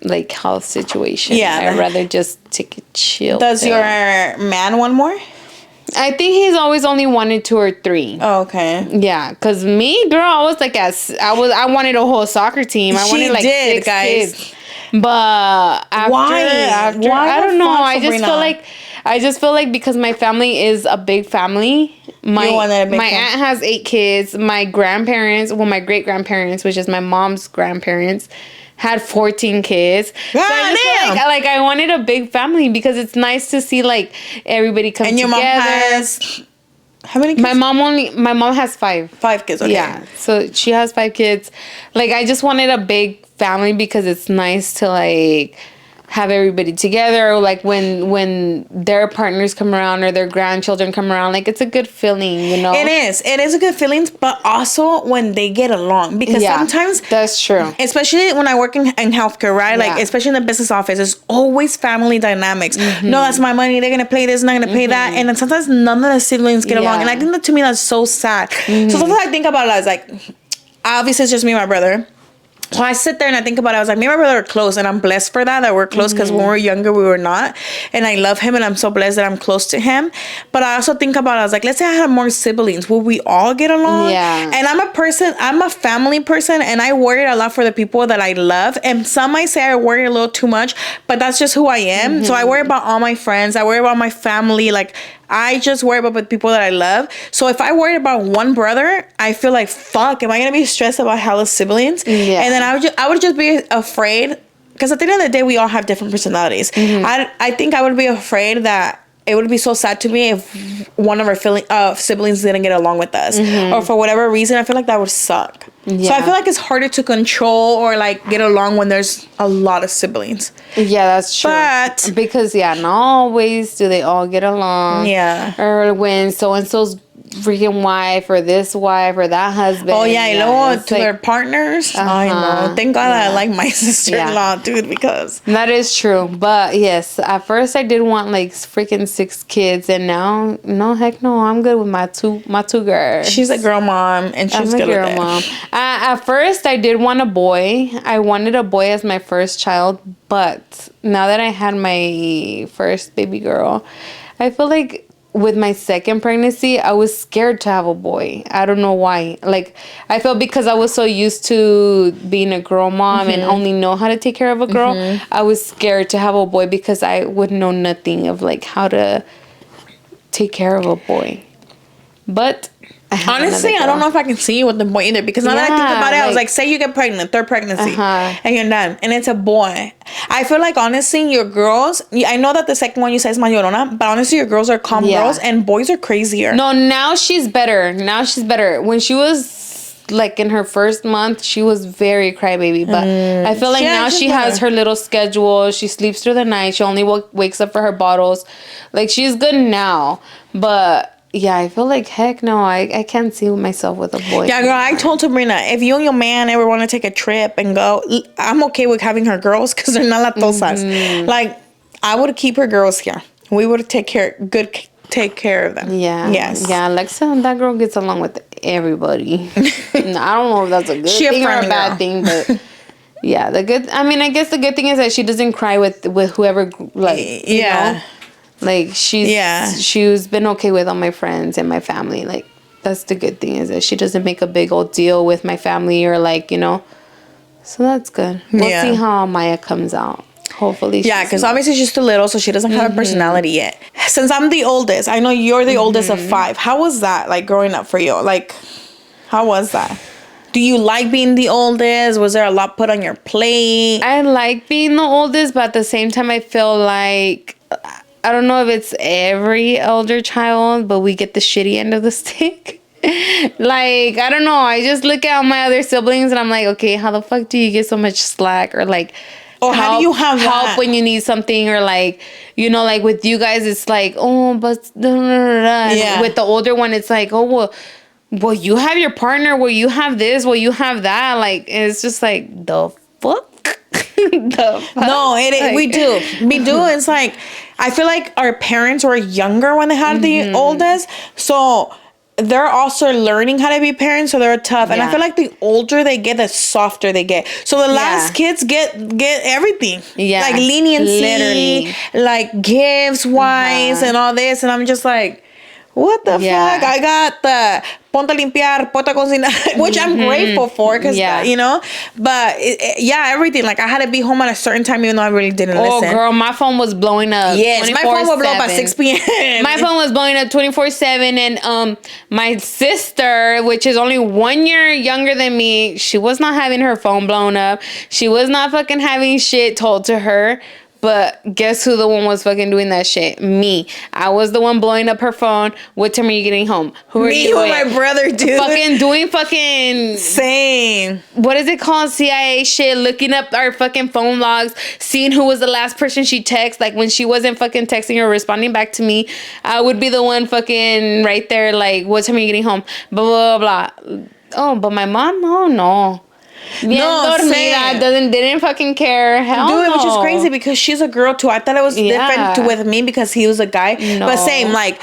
like health situation. Yeah. I'd rather just take a chill. Does your man want more? I think he's always only wanted 2 or 3. Oh, okay. Yeah, cause me, girl, I was like, I wanted a whole soccer team. I wanted like 6 guys. kids. But after, Why? I don't know. I just feel like because my family is a big family. My aunt has 8 kids. My grandparents, my great grandparents, which is my mom's grandparents, had 14 kids. So I just feel like I wanted a big family because it's nice to see like everybody come together. And your mom has how many kids? My mom has 5. 5 kids, okay. Yeah. So she has 5 kids. Like I just wanted a big family because it's nice to like have everybody together, or like when their partners come around or their grandchildren come around, like it's a good feeling, you know. It is a good feeling, but also when they get along, because sometimes that's true, especially when I work in healthcare, right? Like especially in the business office, there's always family dynamics. No, that's my money, they're gonna pay this, not gonna pay that, and then sometimes none of the siblings get along, and I think that to me that's so sad. So sometimes I think about it as like, obviously it's just me and my brother. So I sit there and I think about it. I was like, me and my brother are close, and I'm blessed for that we're close, because when we were younger, we were not. And I love him, and I'm so blessed that I'm close to him. But I also think about it. I was like, let's say I had more siblings. Will we all get along? Yeah. And I'm a family person, and I worry a lot for the people that I love. And some might say I worry a little too much, but that's just who I am. So I worry about all my friends. I worry about my family. Like, I just worry about the people that I love. So if I worry about one brother, I feel like, fuck, am I going to be stressed about hella siblings? Yeah. And then I would just be afraid, because at the end of the day, we all have different personalities. I think I would be afraid that it would be so sad to me if one of our siblings didn't get along with us. Or for whatever reason, I feel like that would suck. Yeah. So I feel like it's harder to control or like get along when there's a lot of siblings. Yeah, that's true. But because not always do they all get along. Yeah. Or when so-and-so's freaking wife or this wife or that husband. Oh yeah, y luego to their partners. I know. Thank God I like my sister-in-law, dude, because that is true. But yes, at first I did want like freaking 6 kids, and now no, heck no, I'm good with my two girls. She's a girl mom, and she's good with it. Mom. At first I did want a boy. I wanted a boy as my first child, but now that I had my first baby girl, I feel like with my second pregnancy, I was scared to have a boy. I don't know why. Like, I felt because I was so used to being a girl mom and only know how to take care of a girl, I was scared to have a boy because I would know nothing of, like, how to take care of a boy. But honestly, I don't know if I can see you with the boy either, because now that I think about it, I was like, say you get pregnant, third pregnancy, and you're done, and it's a boy. I feel like, honestly, your girls, I know that the second one you said is mayorona, but honestly, your girls are calm girls, and boys are crazier. No, now she's better. When she was like in her first month, she was very crybaby, but I feel like now she has her little schedule. She sleeps through the night. She only wakes up for her bottles. Like, she's good now, but yeah, I feel like, heck no, I can't see myself with a boy. Yeah, girl, I told Sabrina, if you and your man ever want to take a trip and go, I'm okay with having her girls because they're not latosas. Like, I would keep her girls here. We would take care of them. Yeah. Yes. Yeah, Alexa, that girl gets along with everybody. I don't know if that's a good thing or a bad thing, but yeah, I guess the good thing is that she doesn't cry with whoever, like, you know? Like, she's been okay with all my friends and my family. Like, that's the good thing, is that she doesn't make a big old deal with my family, or, like, you know. So that's good. We'll see how Maya comes out. Hopefully. Yeah, because obviously she's too little, so she doesn't have a personality yet. Since I'm the oldest, I know you're the oldest of 5. How was that, like, growing up for you? Like, how was that? Do you like being the oldest? Was there a lot put on your plate? I like being the oldest, but at the same time, I feel like, I don't know if it's every elder child, but we get the shitty end of the stick. Like, I don't know. I just look at my other siblings and I'm like, okay, how the fuck do you get so much slack? Or, like, or how do you have help when you need something? Or, like, you know, like with you guys, it's like, oh, but yeah. With the older one, it's like, oh, well, you have your partner. Well, you have this. Well, you have that. Like, it's just like, the fuck? No, we do. It's like, I feel like our parents were younger when they had the oldest, so they're also learning how to be parents, so they're tough. And I feel like the older they get, the softer they get. So the last kids get everything. Yeah. Like leniency, literally, like gifts wise and all this. And I'm just like, what the fuck? I got the ponte a limpiar, ponte a cocinar, which I'm grateful for, because, you know, but everything. Like, I had to be home at a certain time, even though I really didn't listen. Oh, girl, my phone was blowing up. Yes, my phone would blow up at 6 p.m. My phone was blowing up 24/7, and my sister, which is only 1 year younger than me, she was not having her phone blown up. She was not fucking having shit told to her. But guess who the one was fucking doing that shit? Me. I was the one blowing up her phone. What time are you getting home? Who are you with? Me and my brother, dude. Fucking doing fucking... Same. What is it called? CIA shit. Looking up our fucking phone logs. Seeing who was the last person she texted. Like, when she wasn't fucking texting or responding back to me, I would be the one fucking right there. Like, what time are you getting home? Blah, blah, blah. Oh, but my mom? Oh, no. Didn't fucking care. Hell dude, no. Which is crazy, because she's a girl too. I thought it was different with me because he was a guy. No. But same, like,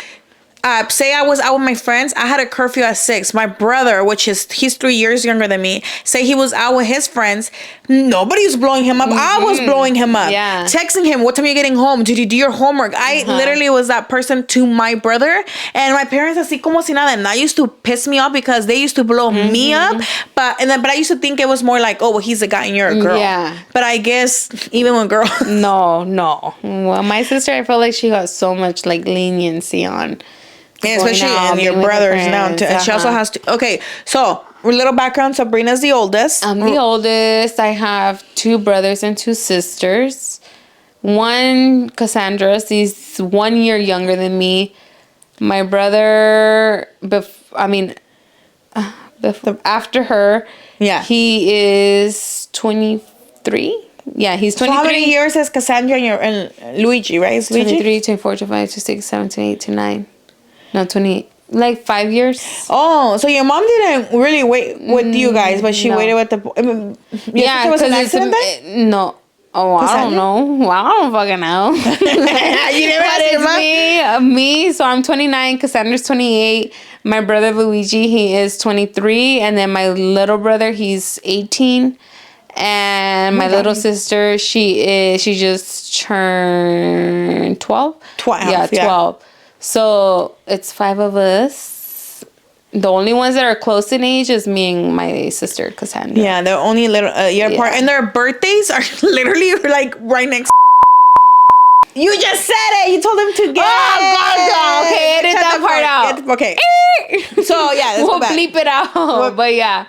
say I was out with my friends, I had a curfew at 6. My brother, he's 3 years younger than me, say he was out with his friends, nobody was blowing him up. I was blowing him up. Yeah. Texting him, what time are you getting home? Did you do your homework? I literally was that person to my brother. And my parents, así como si nada. And that used to piss me off because they used to blow me up. But I used to think it was more like, oh, well, he's a guy and you're a girl. Yeah. But I guess even with girls. No. Well, my sister, I felt like she got so much, like, leniency on... Yeah, especially in your brothers now too. And she also has to. Okay, so a little background. Sabrina's the oldest. I'm the oldest. I have 2 brothers and 2 sisters. One, Cassandra, she's 1 year younger than me. My brother, after her, he is 23. Yeah, he's 23. So how many years is Cassandra and Luigi, right? It's 23, 24, 25, 26, 27, 28, 29. No, 28. Like 5 years. Oh, so your mom didn't really wait with you guys, but she waited with the. Yeah, was an because accident then? no. Oh, I don't know. Well, I don't fucking know. You never asked your mom? Me. So I'm 29. Cassandra's 28. My brother Luigi, he is 23, and then my little brother, he's 18. And my little sister, she just turned 12. 12. Yeah, 12. So it's 5 of us. The only ones that are close in age is me and my sister Cassandra. Yeah, they're only little year apart, and their birthdays are literally like right next. You just said it. You told them to get. Oh God! Okay, edit that part out. Okay. So yeah, we'll bleep it out. But yeah,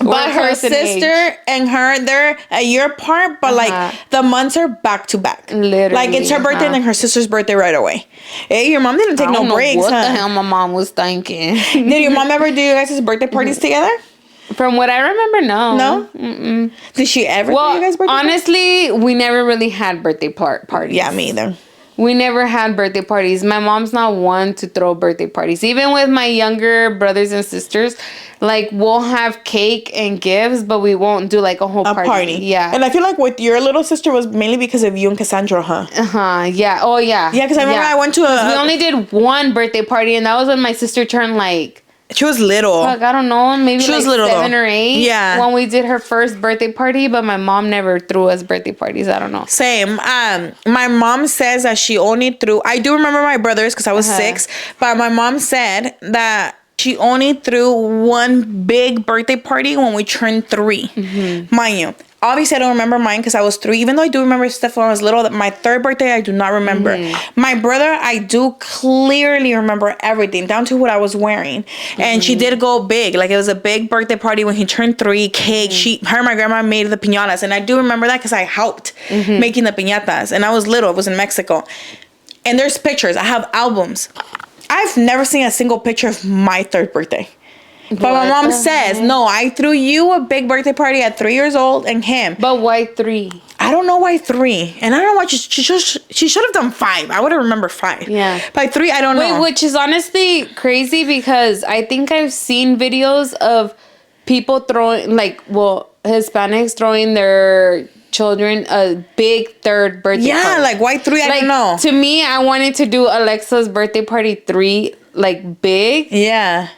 but her sister and her, they're a year apart, but like the months are back to back. Literally, like it's her birthday and then her sister's birthday right away. Hey, your mom didn't take no breaks. What the hell my mom was thinking? Did your mom ever do you guys' birthday parties together? From what I remember, no. No? Mm-mm. Did she ever do you guys' birthday honestly, we never really had birthday parties. Yeah, me either. We never had birthday parties. My mom's not one to throw birthday parties. Even with my younger brothers and sisters, like we'll have cake and gifts, but we won't do like a whole party. Yeah. And I feel like with your little sister was mainly because of you and Cassandra, huh? Yeah. Oh, yeah. Yeah, because I remember I went to we only did one birthday party, and that was when my sister turned like... She was little. Fuck, I don't know. Maybe she was little 7 or 8. Yeah. When we did her first birthday party, but my mom never threw us birthday parties. I don't know. Same. My mom says that she only threw... I do remember my brothers because I was 6. But my mom said that she only threw one big birthday party when we turned 3. Mind you. Obviously, I don't remember mine because I was 3. Even though I do remember stuff when I was little, my 3rd birthday, I do not remember. My brother, I do clearly remember everything, down to what I was wearing. And she did go big. Like, it was a big birthday party when he turned 3, cake. Her and my grandma made the piñatas. And I do remember that because I helped making the piñatas. And I was little. It was in Mexico. And there's pictures. I have albums. I've never seen a single picture of my 3rd birthday. But my mom says, no, I threw you a big birthday party at 3 years old and him. But why 3? I don't know why 3. And I don't know why she should have done 5. I would have remembered 5. Yeah. By 3, I don't know. Which is honestly crazy because I think I've seen videos of people throwing, Hispanics throwing their children a big 3rd birthday party. Yeah, like why 3? I don't know. To me, I wanted to do Alexa's birthday party 3, like big. Yeah.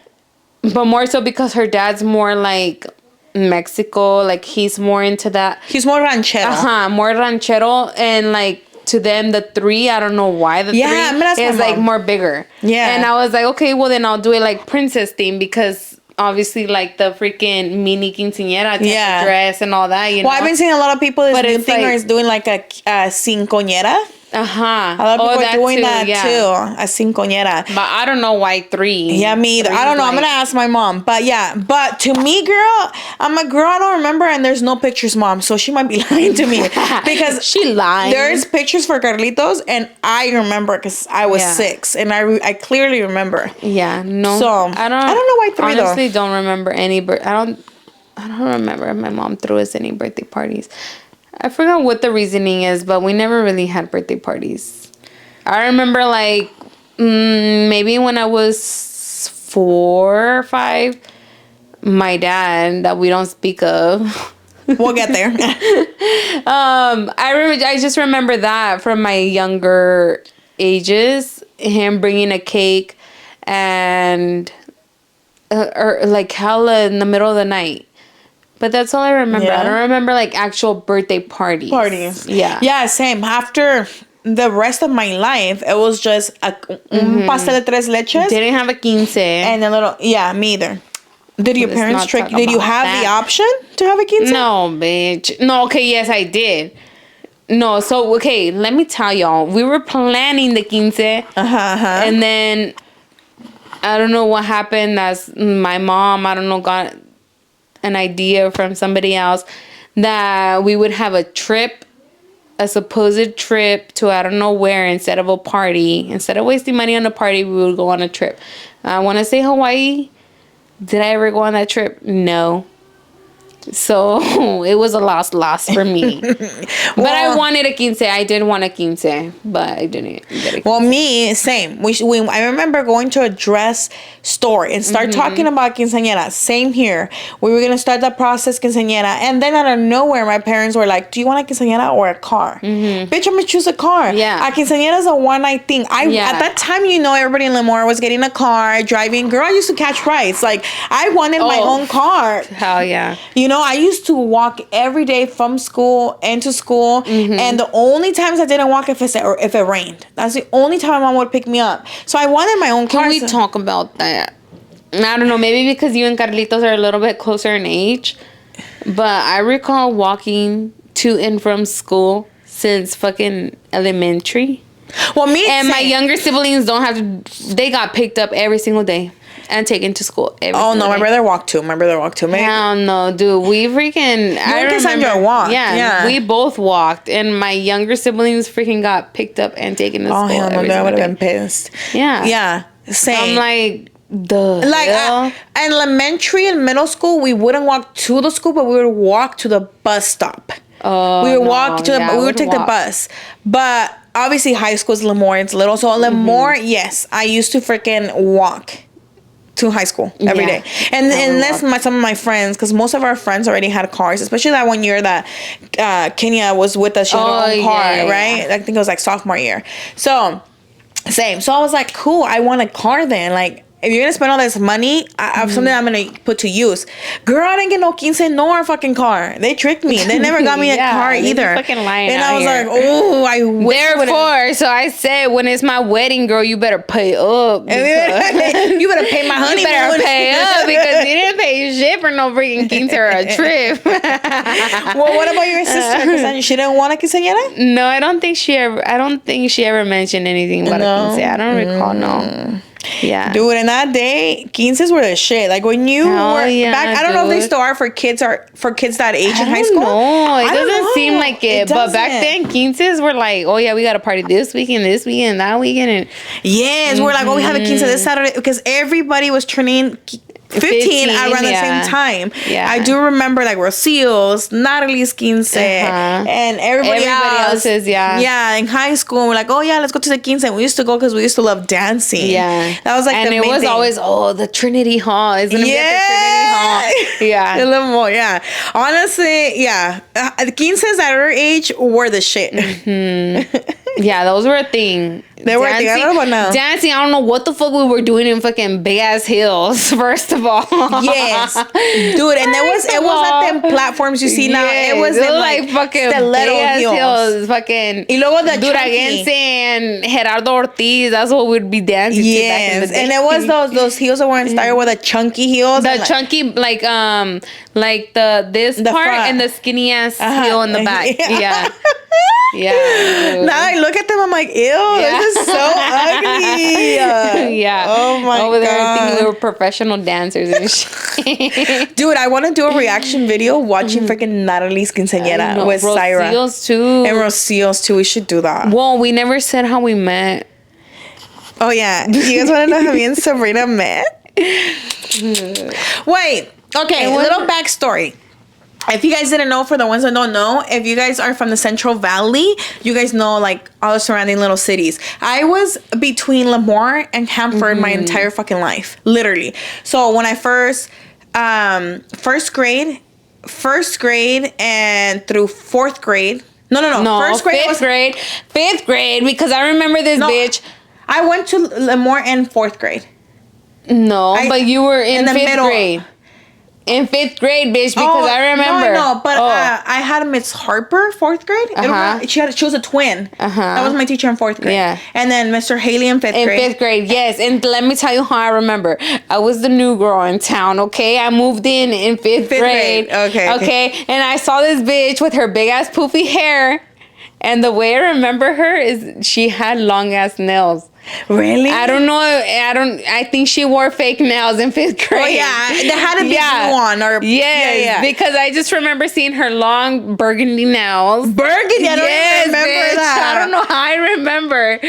But more so because her dad's more like Mexico, like he's more into that. He's more ranchero. More ranchero, and like to them the 3, I don't know why the 3 is like more bigger. Yeah. And I was like, okay, well then I'll do it like princess theme because obviously like the freaking mini quinceanera dress and all that, you know. Well, I've been seeing a lot of people this new thing is doing like a cincoñera. A lot of people are doing that too. A cincoñera. But I don't know why 3. Yeah, me either. I don't know. I'm gonna ask my mom. But yeah. But to me, girl, I'm a girl. I don't remember, and there's no pictures, mom. So she might be lying to me because she lied. There's pictures for Carlitos, and I remember because I was 6, and I clearly remember. Yeah. No. So I don't know why 3 though. Honestly, don't remember any. I don't remember if my mom threw us any birthday parties. I forgot what the reasoning is, but we never really had birthday parties. I remember like maybe when I was 4 or 5, my dad, that we don't speak of. We'll get there. I just remember that from my younger ages, him bringing a cake and or like hella in the middle of the night. But that's all I remember. Yeah. I don't remember like actual birthday parties. Yeah. Yeah, same. After the rest of my life, it was just un pastel de 3 leches. Didn't have a quince. And a little, yeah, me either. Did your parents trick? Did you have the option to have a quince? No, bitch. No, okay, yes, I did. No, so, okay, let me tell y'all. We were planning the quince. And then, I don't know what happened. That's my mom, I don't know, got an idea from somebody else that we would have a trip, a supposed trip to I don't know where instead of a party. Instead of wasting money on a party, we would go on a trip. I want to say Hawaii. Did I ever go on that trip? No. So it was a lost loss for me. But I wanted a quince. I did want a quince, but I didn't get a quince. Well, me, same. I remember going to a dress store and start talking about quinceañera. Same here. We were going to start the process quinceañera. And then out of nowhere, my parents were like, do you want a quinceañera or a car? Bitch, I'm going to choose a car. Yeah. A quinceañera is a one-night thing. At that time, everybody in Lemoore was getting a car, driving. Girl, I used to catch rides. Like, I wanted my own car. Hell yeah. I used to walk every day from school into school, and the only times I didn't walk if it rained. That's the only time my mom would pick me up. So I wanted my own car. Can we talk about that? I don't know, maybe because you and Carlitos are a little bit closer in age, but I recall walking to and from school since fucking elementary. Well, me and my younger siblings don't have to. They got picked up every single day and taken to school every single day. My brother walked too. Maybe. Hell no, dude. We freaking... I remember walked. Yeah, we both walked. And my younger siblings freaking got picked up and taken to school. Oh, hell no, I would have been pissed. Yeah. Yeah, same. I'm like... in elementary and middle school, we wouldn't walk to the school, but we would walk to the bus stop. We would take the bus. But obviously high school is Lemoore, it's little. So Lemoore, yes, I used to freaking walk to high school every day. And unless some of my friends, because most of our friends already had cars, especially that one year that Kenya was with us, she had her own car, right? I think it was like sophomore year. So same. So I was like, cool, I want a car then. Like, if you're gonna spend all this money, I have something I'm gonna put to use. Girl, I didn't get no quince nor a fucking car. They tricked me. They never got me a car either. Fucking lying. And I was like, oh, I wish. Therefore, so I said, when it's my wedding, girl, you better pay up. You better pay my honeymoon. You better pay up because you didn't pay shit for no freaking quince or a trip. Well, what about your sister? Because she didn't want a quinceañera? No, I don't think she ever mentioned anything about a quince. I don't recall. No. Yeah, dude, in that day, quinces were the shit. Like when you were back, I don't know if they still are for kids that age in high school. No, it doesn't seem like it. But back then, quinces were like, oh yeah, we got a party this weekend, that weekend, and we're like, oh, we have a quince this Saturday because everybody was turning 15 around the same time. Yeah. I do remember like Rocio's, Natalie's quince, and everybody else's. Yeah, in high school, we're like, oh yeah, let's go to the quince. And we used to go because we used to love dancing. Yeah. That was like and the main thing. And it was always, the Trinity Hall. It's going to be at the Trinity Hall. Yeah. A little more, yeah. Honestly, yeah. The quinces at our age were the shit. Yeah, those were a thing. They were a thing. I don't know about now. Dancing, I don't know what the fuck we were doing in fucking big ass hills, first of all. Yes. Dude, and it was at them platforms you see now. It was in like fucking stiletto hills. Fucking y luego the Duraguense and Gerardo Ortiz. That's what we'd be dancing to back in the day. And it was those heels that were in style with the chunky heels. The chunky, like this part front. And the skinny ass heel in the back. Yeah. Yeah. Now I look at them, I'm like, ew, this is so ugly. Yeah. Oh my god. Over there thinking we were professional dancers and shit. Dude, I want to do a reaction video watching freaking Natalie's quinceañera with Syra. Rocio's too. And Rocio's too. We should do that. Well, we never said how we met. Oh yeah. Do you guys want to know how me and Sabrina met? Wait. Okay, a little backstory. If you guys didn't know, for the ones that don't know, if you guys are from the Central Valley, you guys know like all the surrounding little cities. I was between Lemoore and Hanford my entire fucking life, literally. So when I first grade and through fourth grade. No. First grade fifth grade, because I remember this bitch. I went to Lemoore in fourth grade. No, but you were in the fifth grade. In fifth grade, bitch, because I remember. No, but I had Miss Harper, fourth grade. She was a twin. That was my teacher in fourth grade. Yeah. And then Mr. Haley in fifth grade. In fifth grade, yes. And let me tell you how I remember. I was the new girl in town, okay? I moved in fifth grade. Okay. And I saw this bitch with her big ass poofy hair. And the way I remember her is she had long ass nails. Really? I think she wore fake nails in 5th grade. Oh, yeah. There had to be blue on. Or, yes, yeah. Because I just remember seeing her long burgundy nails. Burgundy? I don't even remember that. I don't know how I remember.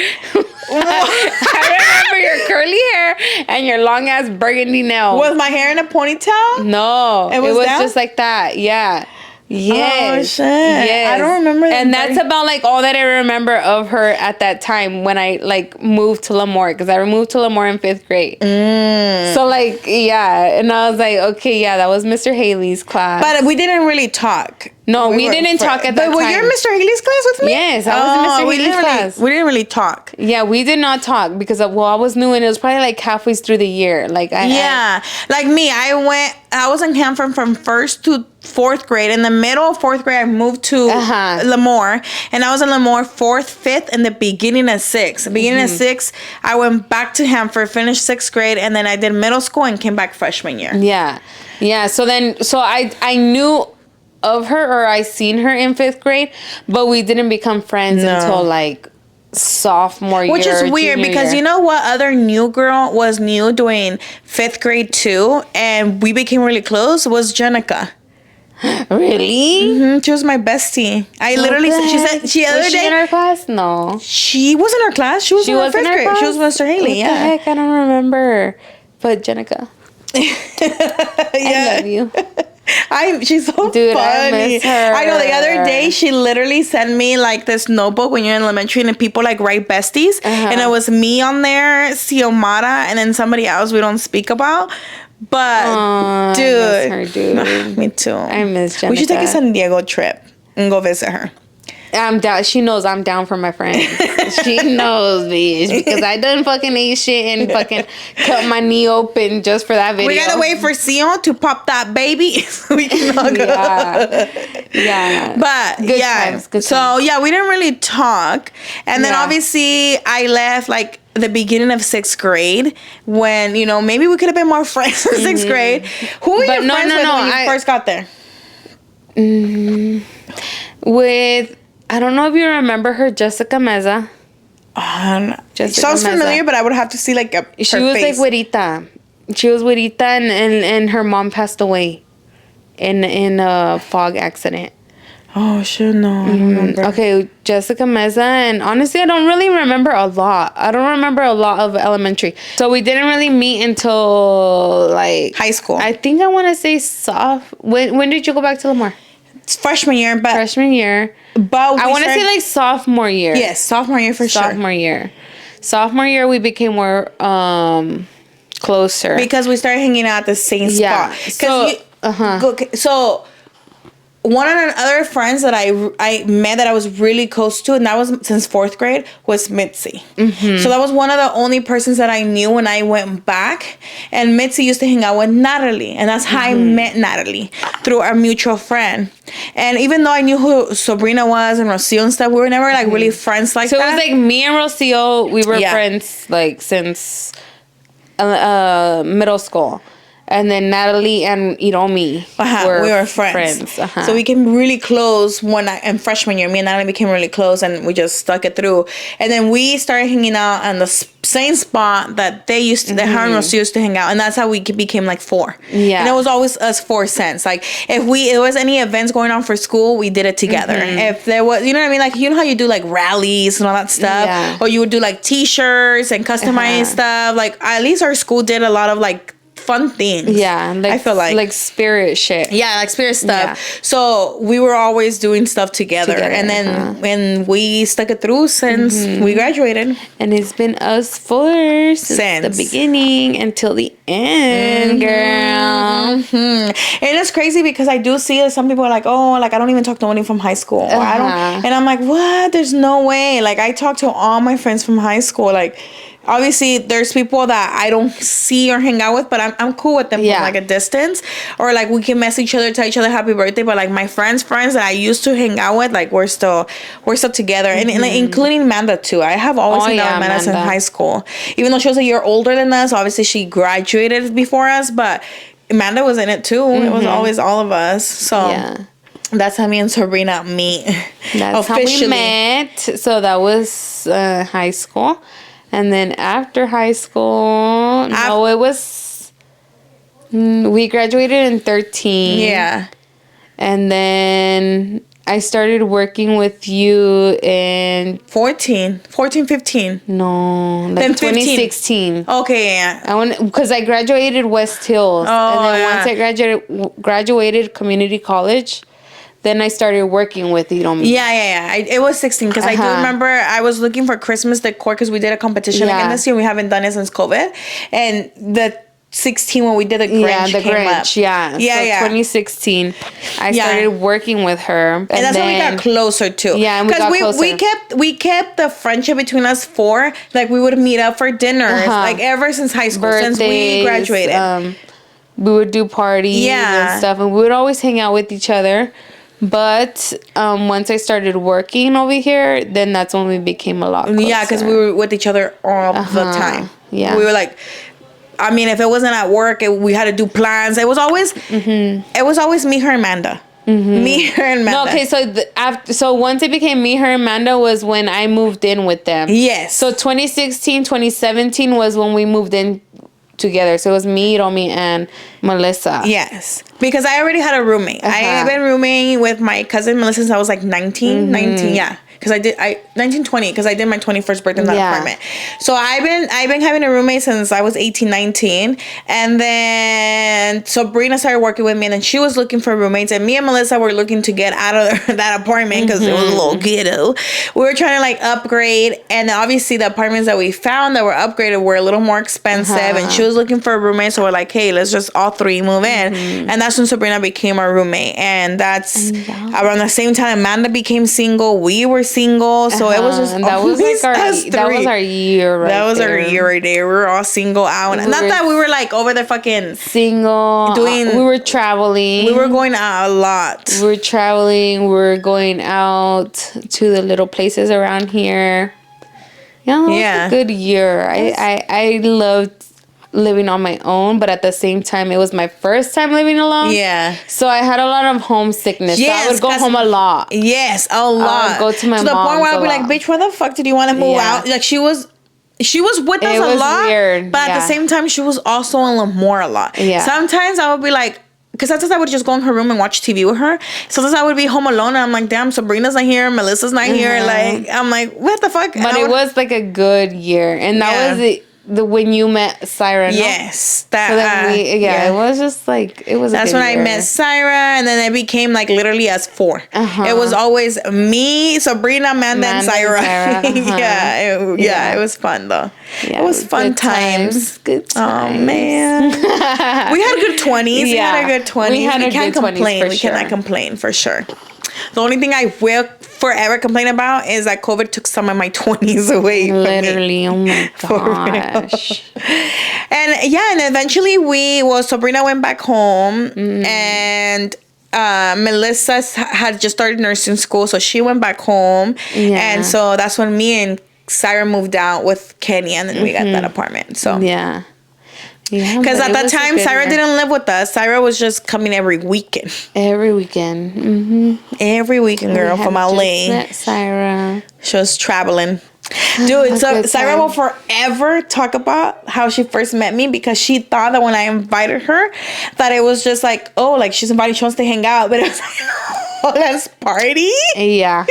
I remember your curly hair and your long ass burgundy nails. Was my hair in a ponytail? No. It was just like that. Yeah. Yes. Oh, shit. Yes. I don't remember that. And that's about like all that I remember of her at that time when I like moved to Lemoore, because I moved to Lemoore in 5th grade. So like, yeah. And I was like, okay, yeah, that was Mr. Haley's class. But we didn't really talk. No, we didn't talk at that time. But were you in Mr. Haley's class with me? Yes, I was in Mr. Haley's class. We didn't really talk. Yeah, we did not talk because I was new and it was probably like halfway through the year. Like like me, I was in Hanford from 1st to 4th grade. In the middle of 4th grade, I moved to Lemoore, and I was in Lemoore 4th, 5th, and the beginning of 6th. Beginning of 6th, I went back to Hanford, finished 6th grade, and then I did middle school and came back freshman year. Yeah. So I knew of her, or I seen her in 5th grade, but we didn't become friends until like sophomore year. Which is weird because you know what other new girl was new doing 5th grade too, and we became really close, was Jenica. Really? Mm-hmm. She was my bestie. She was she in our class? No. She was in our class. She was in our 5th grade. Class? She was Mr. Haley. What the heck? I don't remember. But Jenica. I love you. She's so funny. I miss her. I know the other day she literally sent me like this notebook when you're in elementary and people like write besties, and it was me on there, Xiomara, and then somebody else we don't speak about. But dude, I miss her, dude. Me too. I miss Jenica. We should take a San Diego trip and go visit her. I'm down. She knows I'm down for my friends. She knows, bitch, because I done fucking ate shit and fucking cut my knee open just for that video. We gotta wait for Sion to pop that baby so we can all go. Yeah. But good times. So yeah, we didn't really talk, and then obviously I left like the beginning of 6th grade when maybe we could have been more friends in 6th grade. Who were your friends with when you first got there? With I don't know if you remember her, Jessica Meza. Sounds familiar, but I would have to see like she was face. Like Güerita. She was Güerita, and her mom passed away in a fog accident. Oh, sure, no. I don't remember. Okay, Jessica Meza, and honestly, I don't really remember a lot. I don't remember a lot of elementary. So we didn't really meet until like high school. I think I want to say When did you go back to Lemoore? Freshman year, but I want to say like sophomore year. Yes, sophomore year for sure. Sophomore year, we became more closer because we started hanging out at the same spot. So one of the other friends that I met that I was really close to, and that was since 4th grade, was Mitzi. So that was one of the only persons that I knew when I went back. And Mitzi used to hang out with Natalie, and that's how I met Natalie, through our mutual friend. And even though I knew who Sabrina was and Rocio and stuff, we were never like really friends like that. So it was like me and Rocio, we were friends like since middle school. And then Natalie and we were friends. So we became really close in freshman year. Me and Natalie became really close, and we just stuck it through. And then we started hanging out on the same spot that they used to, that her and Rosie used to hang out, and that's how we became like 4. Yeah, and it was always us 4 cents. Like if there was any events going on for school, we did it together. If there was, you know what I mean, like how you do like rallies and all that stuff, or you would do like T-shirts and customized stuff. Like at least our school did a lot of like fun things. Yeah, like, I feel like spirit shit. Yeah, like spirit stuff. Yeah. So we were always doing stuff together. And then when we stuck it through since we graduated. And it's been us 4 since the beginning until the end, girl. And it's crazy because I do see that some people are like, oh, like I don't even talk to anyone from high school. Or I don't, and I'm like, what? There's no way. Like I talk to all my friends from high school. Like obviously there's people that I don't see or hang out with, but I'm cool with them from like a distance, or like we can message each other, tell each other happy birthday. But like my friends that I used to hang out with, like we're still together, and like, including Amanda too. I have always hung out with Amanda since high school, even though she was a year older than us. Obviously she graduated before us, but Amanda was in it too. It was always all of us. So that's how me and Sabrina meet. That's officially how we met. So that was high school. And then after high school, we graduated in 13. Yeah. And then I started working with you in 14, 15. No, like then 2016. Okay, yeah. Because I graduated West Hills. Oh, and then once I graduated community college, then I started working with Iromi. Yeah. It was 16 because I do remember I was looking for Christmas decor because we did a competition again this year. We haven't done it since COVID. And the 16 when we did the Grinch came up. Yeah. 2016, I started working with her, and that's when we got closer too. Yeah, and we got closer. we kept the friendship between us four. Like we would meet up for dinners, like ever since high school, since we graduated. We would do parties and stuff, and we would always hang out with each other. But once I started working over here, then that's when we became a lot closer. Yeah, because we were with each other all the time. Yeah, we were like. I mean, if it wasn't at work, we had to do plans. It was always, me, her, Amanda. Me, her, and Amanda. No, okay, so once it became me, her, and Amanda was when I moved in with them. Yes. So 2016, 2017 was when we moved in together. So it was me, Romy, and Melissa. Yes. Because I already had a roommate. I had been rooming with my cousin Melissa since I was like 19, yeah. Because 1920, because I did my 21st birthday in that apartment. So I've been having a roommate since I was 18, 19. And then Sabrina started working with me, and then she was looking for roommates. And me and Melissa were looking to get out of that apartment because it was a little ghetto. We were trying to like upgrade. And obviously the apartments that we found that were upgraded were a little more expensive. And she was looking for a roommate. So we're like, hey, let's just all three move in. And that's when Sabrina became our roommate. And that's around the same time Amanda became single. We were single, so it was just that was our year right there. We were all single out. Not that we were like over the fucking single we were traveling. We were going out a lot. We were traveling. We were going out to the little places around here. Yeah, it was a good year. I loved living on my own, but at the same time it was my first time living alone. Yeah. So I had a lot of homesickness. Yes, so I would go home a lot. Yes, a lot. I would go to my mom's. To the point where I'd be like, bitch, why the fuck did you want to move out? Like she was with us a lot. Weird. But at the same time she was also in Lemoore a lot. Yeah. Sometimes I would be like, because sometimes I would just go in her room and watch TV with her. Sometimes I would be home alone and I'm like, damn, Sabrina's not here, Melissa's not here. Like, I'm like, what the fuck? But it was like a good year. And that was when you met Syra, no? Yes. It was just like, it was that's when I met Syra, and then it became like literally us four. It was always me, Sabrina, Amanda and Syra. It was fun though. Yeah, it was fun times. Good times. Oh man. We had a good 20s. We had a good 20s. We can't complain. We cannot complain for sure. The only thing I will forever complain about is that COVID took some of my 20s away. Literally, oh my gosh. And eventually Sabrina went back home and Melissa had just started nursing school, so she went back home. Yeah. And so that's when me and Syra moved out with Kenny, and then we got that apartment. So yeah. Because at that time, Syra didn't live with us. Syra was just coming every weekend. Every weekend. Every weekend, girl, from LA. Met Syra. She was traveling. Dude, so Syra will forever talk about how she first met me, because she thought that when I invited her, that it was just like, oh, like she wants to hang out. But it was like, oh, let's party? Yeah.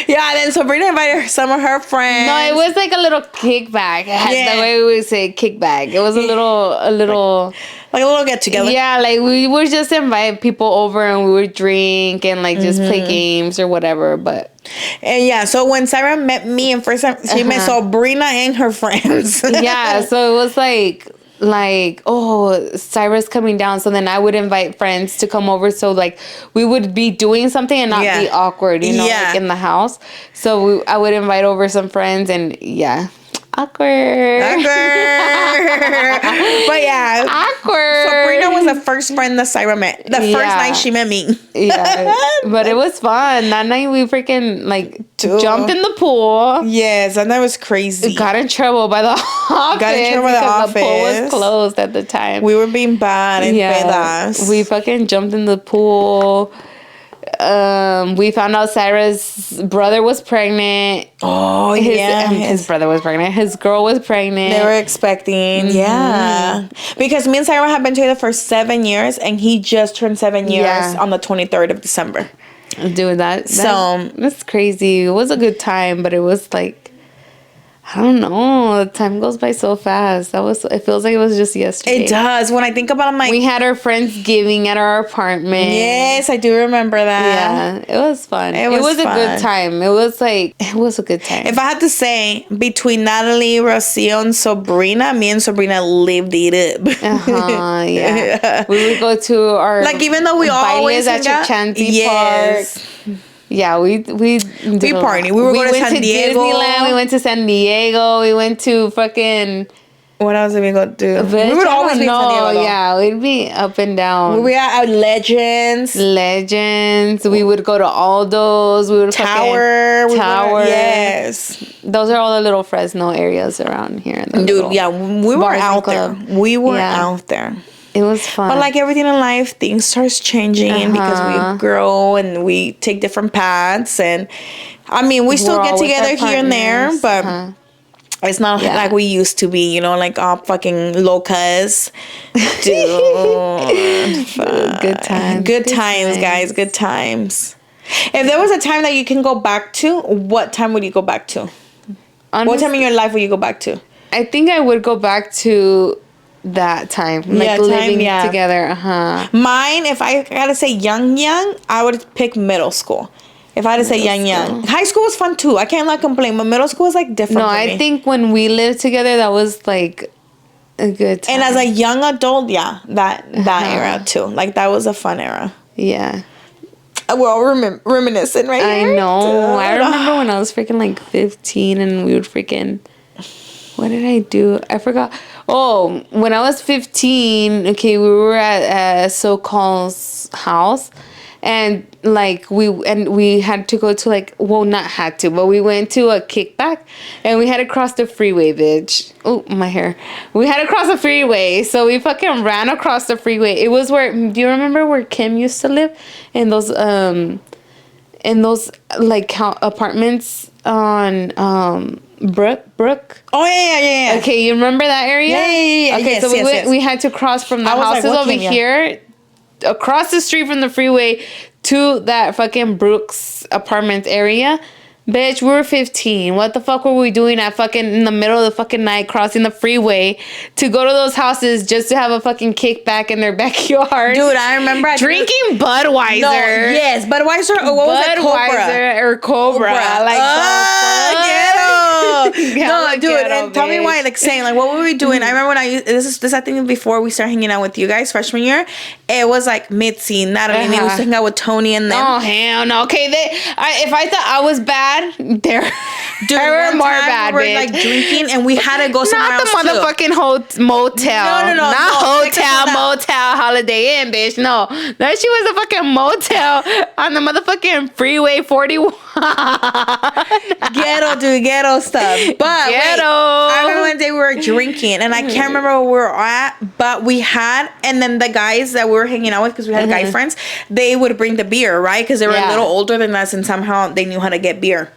Yeah, and then Sabrina invited some of her friends. No, it was like a little kickback. The way we would say kickback. It was a little... Like a little get together. Yeah, like we would just invite people over and we would drink and like just play games or whatever. But and so when Syra met me and first time she met Sabrina and her friends. Yeah, so it was like oh, Syra's coming down, so then I would invite friends to come over, so like we would be doing something and not be awkward, like in the house. So I would invite over some friends and awkward. But yeah, awkward. Sabrina was the first friend that Syra met. The first night she met me. Yeah, but it was fun. That night we freaking jumped in the pool. Yes, and that was crazy. Got in trouble by the office. The pool was closed at the time. We were being bad and pedas. We fucking jumped in the pool. We found out Sarah's brother was pregnant. Oh, His brother was pregnant. His girl was pregnant. They were expecting, yeah. Because me and Sarah have been together for 7 years, and he just turned 7 years on the 23rd of December. Dude, that's crazy. It was a good time, but it was like, I don't know. Time goes by so fast. It feels like it was just yesterday. It does. When I think about it, I'm like, we had our Friendsgiving at our apartment. Yes, I do remember that. Yeah, it was fun. It was a good time. It was a good time. If I had to say, between Natalie, Rocio, and Sabrina, me and Sabrina lived it up. Yeah. We would go to our, like, even though we always at Chichanti Park. Yeah, we party. We were going to San Diego. Disneyland. We went to San Diego. We went to fucking. What else did we go do? We would always be in San Diego. Yeah, we'd be up and down. We were at Legends. We would go to Aldo's. We would Tower. Yes. Those are all the little Fresno areas around here. Dude, yeah, we were out there. We were out there. It was fun. But like everything in life, things starts changing because we grow and we take different paths. And I mean, we still get together here and there, but it's not like we used to be, like all fucking locas. Dude. Good times. Good times, guys. Good times. If there was a time that you can go back to, what time would you go back to? Honestly, what time in your life would you go back to? I think I would go back to that time, living together. Mine, if I gotta say young, I would pick middle school. If I had to say young, high school was fun too. I can't complain, but middle school was like different. No, I think when we lived together, that was like a good time. And as a young adult, that era too. Like that was a fun era. Yeah. We're all reminiscing right here. I know. Dude. I remember when I was freaking like 15 and we would freaking. What did I do? I forgot. Oh, when I was 15, we were at So-Call's house, and like we had to go to not had to, but we went to a kickback, and we had to cross the freeway, bitch. Oh, my hair. We had to cross the freeway, so we fucking ran across the freeway. It was do you remember where Kim used to live? In those like apartments on Brook. Oh yeah. Okay, you remember that area? Yeah. Okay, yes, we had to cross from the houses over here, across the street from the freeway to that fucking Brooks apartments area. Bitch, we were 15. What the fuck were we doing at fucking in the middle of the fucking night crossing the freeway to go to those houses just to have a fucking kickback in their backyard? Dude, I remember drinking Budweiser. No, yes, Budweiser. Or what was it? Cobra. No, dude, and tell me why. Like saying, like, what were we doing? I remember when this I think before we started hanging out with you guys freshman year. It was like Mitzi, Natalie, we used to hang out with Tony and them. Oh hell no. Okay, if I thought I was bad, they were more bad. We were like drinking, and we had to go somewhere else. Not the motherfucking motel. No. Not hotel, motel, Holiday Inn, bitch. No, that shit was a fucking motel on the motherfucking freeway 41. Ghetto stuff. But wait, I remember one day we were drinking, and I can't remember where we were at, but we had, and then the guys that we were hanging out with, because we had guy friends, they would bring the beer, right? Because they were a little older than us, and somehow they knew how to get beer.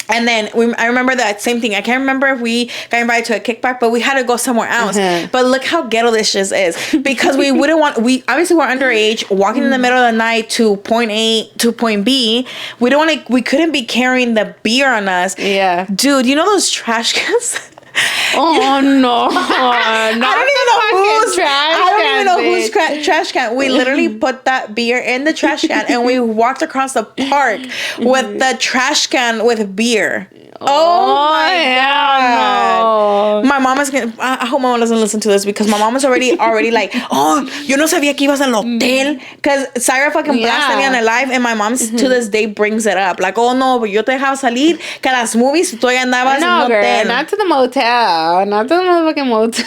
And then I remember that same thing. I can't remember if we got invited to a kickback, but we had to go somewhere else. But look how ghetto this just is. Because we obviously were underage, walking in the middle of the night to point A to point B. We couldn't be carrying the beer on us. Yeah. Dude, you know those trash cans? Oh no! I don't even know whose trash can. We literally put that beer in the trash can, and we walked across the park with the trash can with beer. Oh my God! No. My mom is gonna. I hope my mom doesn't listen to this, because my mom is already like, oh, yo no sabía que ibas al hotel, because Sarah fucking blasted me on the live, and my mom to this day brings it up, like, oh no, but yo te dejaba salir, que las movies tú ya andabas en un hotel. Not to the motel, not to the motherfucking motel.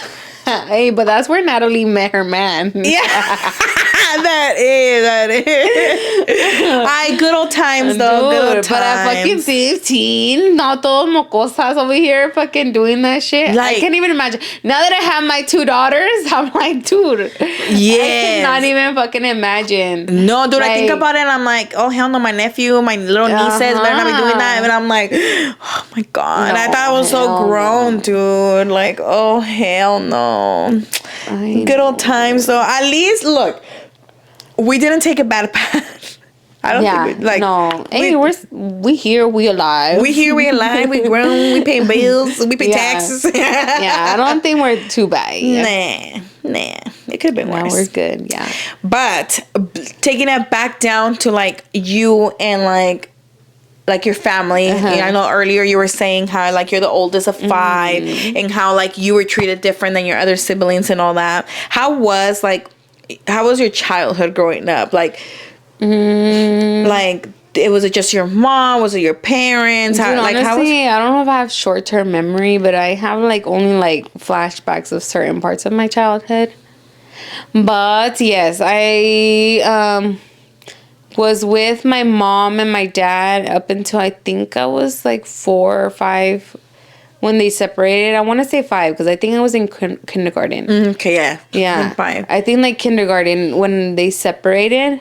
Hey, but that's where Natalie met her man. Yeah. That is. Good old times, though. Good old times. But at fucking 15, not todos mocosas over here fucking doing that shit. Like, I can't even imagine. Now that I have my 2 daughters, I'm like, dude. Yes. I cannot even fucking imagine. No, dude, I think about it and I'm like, oh, hell no, my nephew, my little nieces better not be doing that. And I'm like, oh my God. No, I thought I was so grown, dude. Like, oh, hell no. Good old times, though. At least, look, we didn't take a bad path. I don't think no. Hey, we here, we alive. We here, we alive. We grown. We pay bills. We pay taxes. I don't think we're too bad. Nah. It could have been worse. We're good. Yeah. But taking it back down to like you and like your family. I know earlier you were saying how like you're the oldest of 5 and how like you were treated different than your other siblings and all that. How was your childhood growing up? Like was it just your mom? Was it your parents? Dude, honestly, I don't know if I have short-term memory, but I have like only like flashbacks of certain parts of my childhood. But yes, I was with my mom and my dad up until I think I was like 4 or 5 when they separated. I want to say 5 because I think I was in kindergarten. Okay, yeah. 5. I think like kindergarten when they separated.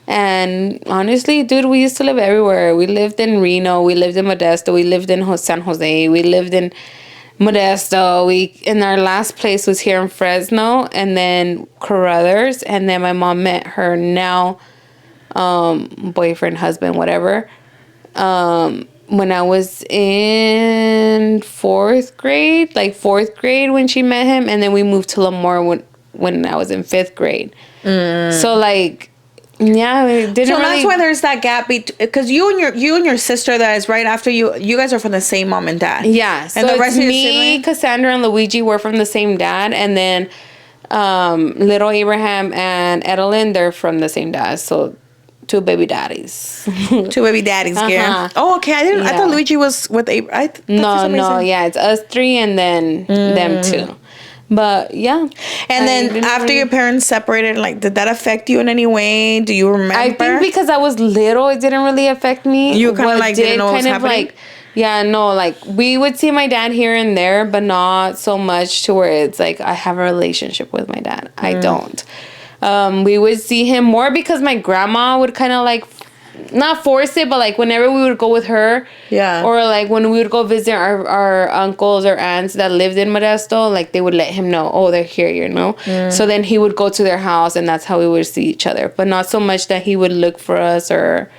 And honestly, dude, we used to live everywhere. We lived in Reno. We lived in Modesto. We lived in San Jose. We lived in Modesto. And our last place was here in Fresno. And then Carruthers. And then my mom met her now boyfriend, husband, whatever. When I was in 4th grade. Like 4th grade when she met him. And then we moved to Lemoore when I was in 5th grade. So like... Yeah, it didn't. So that's why there's that gap because you and your sister that is right after you. You guys are from the same mom and dad. Yeah, and so the rest of your me, siblings? Cassandra, and Luigi were from the same dad, and then little Abraham and Edelyn, they're from the same dad. So 2 baby daddies. 2 baby daddies, girl. Oh, okay. I didn't. Yeah. I thought Luigi was with Abraham. No. Yeah, it's us 3 and then them 2. But yeah. And then after your parents separated, like, did that affect you in any way? Do you remember? I think because I was little, it didn't really affect me. You kind of like didn't know what was happening? Like we would see my dad here and there, but not so much to where it's like I have a relationship with my dad. I don't. We would see him more because my grandma would kind of like not force it, but like whenever we would go with her, or like when we would go visit our uncles or aunts that lived in Modesto, like they would let him know, oh, they're here, you know. So then he would go to their house, and that's how we would see each other. But not so much that he would look for us or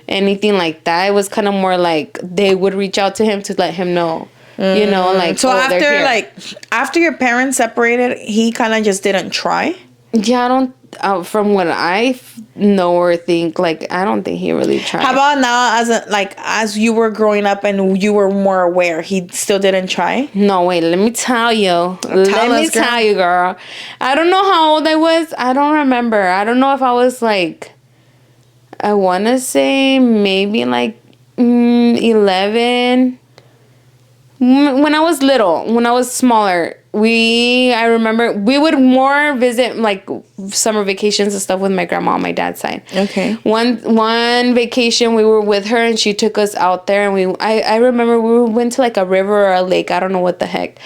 anything like that. It was kind of more like they would reach out to him to let him know, you know, like. So after your parents separated, he kind of just didn't try. Yeah, I don't. From what I know or think, like, I don't think he really tried. How about now, as you were growing up and you were more aware, he still didn't try? No, wait, let me tell you. Tell you, girl. I don't know how old I was. I don't remember. I don't know if I was like, I want to say maybe like 11. When I was little, when I was smaller, I remember we would more visit like summer vacations and stuff with my grandma on my dad's side. Okay. One vacation we were with her and she took us out there and I remember we went to like a river or a lake. I don't know what the heck.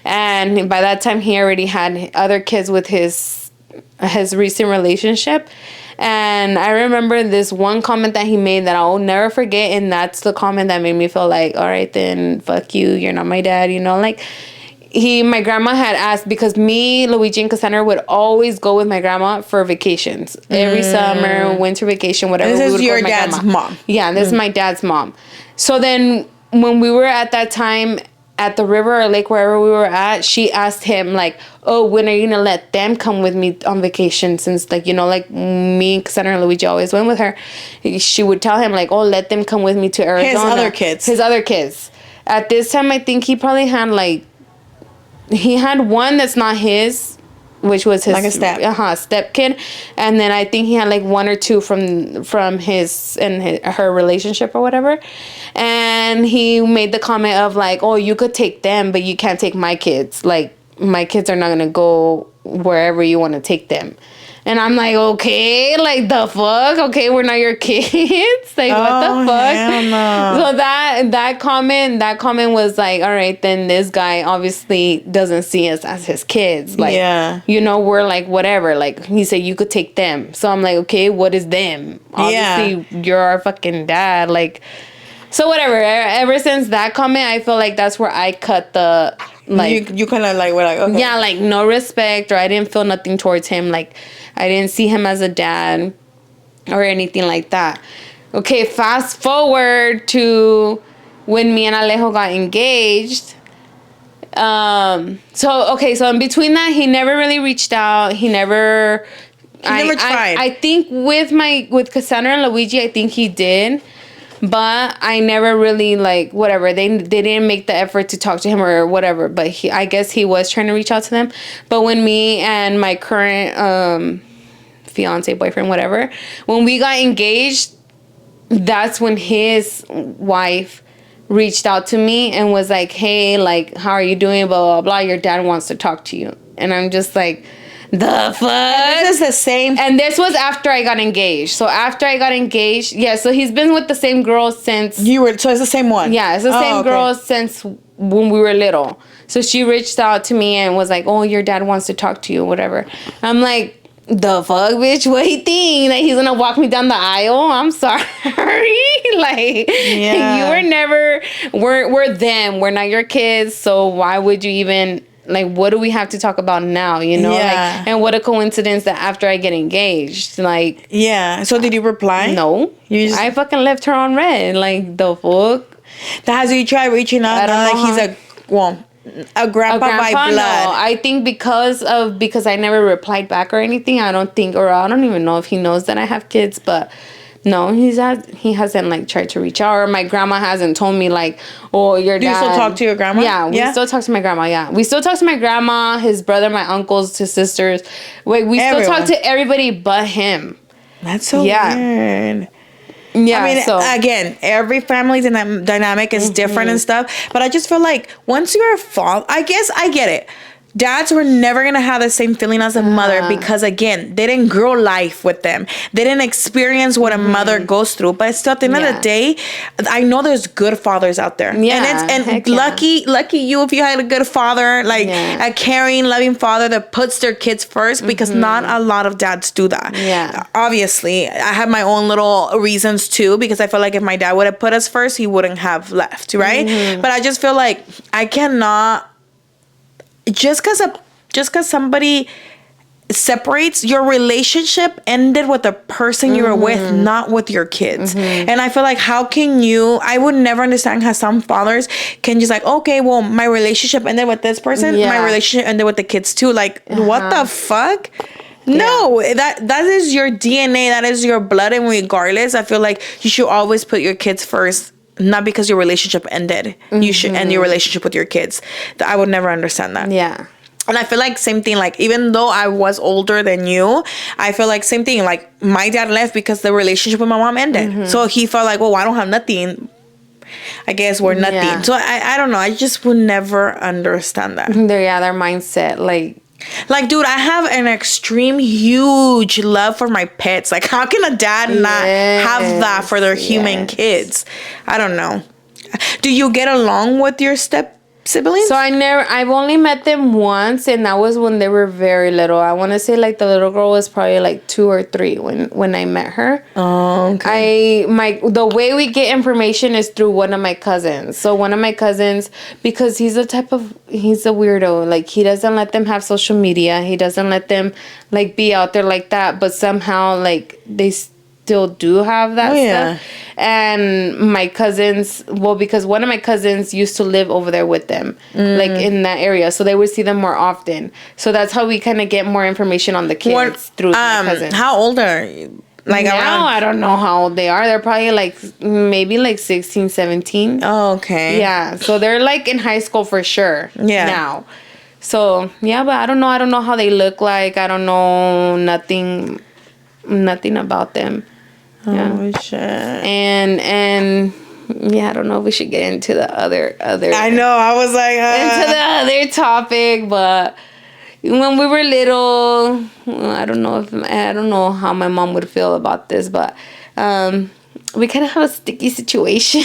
And by that time he already had other kids with his recent relationship. And I remember this one comment that he made that I'll never forget. And that's the comment that made me feel like, all right, then fuck you. You're not my dad. You know, like my grandma had asked because me, Luigi, and Cassandra would always go with my grandma for vacations. Every summer, winter vacation, whatever. This is your dad's mom. Yeah, this is my dad's mom. So then when we were at that time at the river or lake, wherever we were at, she asked him like, oh, when are you gonna let them come with me on vacation? Since like, you know, like me, Cassandra, and Luigi always went with her. She would tell him like, oh, let them come with me to Arizona. His other kids. At this time, I think he probably had like, he had one that's not his, which was his like a step kid, and then I think he had like 1 or 2 from his and her relationship or whatever, and he made the comment of like, oh, you could take them, but you can't take my kids. Like my kids are not gonna go wherever you want to take them. And I'm like, okay, like the fuck? Okay, we're not your kids. Like, what the fuck? Hell no. So that comment was like, all right, then this guy obviously doesn't see us as his kids. Like, we're like, whatever. Like, he said you could take them. So I'm like, okay, what is them? Obviously, you're our fucking dad. Like, so whatever. Ever since that comment, I feel like that's where I cut the, like... You kind of like, were like, okay. Yeah, like, no respect, or I didn't feel nothing towards him. Like, I didn't see him as a dad or anything like that. Okay, fast forward to when me and Alejo got engaged. So in between that, he never really reached out. He never tried. I think with Cassandra and Luigi, I think he did. But I never really, like, whatever. They didn't make the effort to talk to him or whatever. But I guess he was trying to reach out to them. But when me and my current fiance, boyfriend, whatever, when we got engaged, that's when his wife reached out to me and was like, hey, like, how are you doing? Blah, blah, blah. Your dad wants to talk to you. And I'm just like... The fuck? And this is the same. And this was after I got engaged. So after I got engaged, so he's been with the same girl since... So it's the same one? Yeah, it's the same girl since when we were little. So she reached out to me and was like, oh, your dad wants to talk to you, whatever. I'm like, the fuck, bitch? What he think? Like, he's gonna walk me down the aisle? I'm sorry. Like, you were never... We're them. We're not your kids. So why would you even... Like, what do we have to talk about now, you know? Yeah. Like, and what a coincidence that after I get engaged, like... Yeah. So did you reply? No. I fucking left her on red. Like, the fuck? Has you tried reaching out? I don't know. He's a grandpa by blood. No. I think because I never replied back or anything, I don't even know if he knows that I have kids, but... No, he hasn't, like, tried to reach out. Or my grandma hasn't told me, like, oh, your dad... Do you still talk to your grandma? Yeah, we still talk to my grandma, yeah. We still talk to my grandma, his brother, my uncles, his sisters. Wait, we still talk to everybody but him. That's so weird. Yeah, I mean, again, every family's dynamic is different and stuff. But I just feel like once you're a father... I guess I get it. Dads were never going to have the same feeling as a mother because, again, they didn't grow life with them. They didn't experience what a mother goes through. But still, at the end of the day, I know there's good fathers out there. Yeah, and lucky you if you had a good father, like a caring, loving father that puts their kids first, because not a lot of dads do that. Yeah. Obviously, I have my own little reasons too, because I feel like if my dad would have put us first, he wouldn't have left, right? But I just feel like I cannot... Just because somebody separates, your relationship ended with the person you were with, not with your kids. And I feel like, how can you... I would never understand how some fathers can just like, okay, well, my relationship ended with this person. My relationship ended with the kids too. Like, what the fuck? No, that is your DNA. That is your blood. And regardless, I feel like you should always put your kids first. Not because your relationship ended. You should end your relationship with your kids. I would never understand that. Yeah. And I feel like same thing, like, even though I was older than you, I feel like same thing, like, my dad left because the relationship with my mom ended. So he felt like, well, I don't have nothing. I guess we're nothing. Yeah. So I don't know. I just would never understand that. Their mindset, like, dude, I have an extreme, huge love for my pets. Like, how can a dad not have that for their human kids? I don't know. Do you get along with your siblings? So I've only met them once, and that was when they were very little. I want to say, like, the little girl was probably like 2 or 3 when I met her. Oh, okay. The way we get information is through one of my cousins. So one of my cousins, because he's a weirdo. Like, he doesn't let them have social media. He doesn't let them, like, be out there like that. But somehow, like, they still do have that stuff. And my cousins, because one of my cousins used to live over there with them, like, in that area, so they would see them more often. So that's how we kind of get more information on the kids through my cousins. How old are you? Like, now I don't know how old they are. They're probably like maybe like 16, 17. Oh, okay. Yeah, so they're like in high school for sure. Now. So yeah, but I don't know how they look like. I don't know nothing about them. Yeah. Oh shit. And yeah, I don't know if we should get into the other. I know. I was like, into the other topic, but when we were little, I don't know how my mom would feel about this, but we kind of have a sticky situation.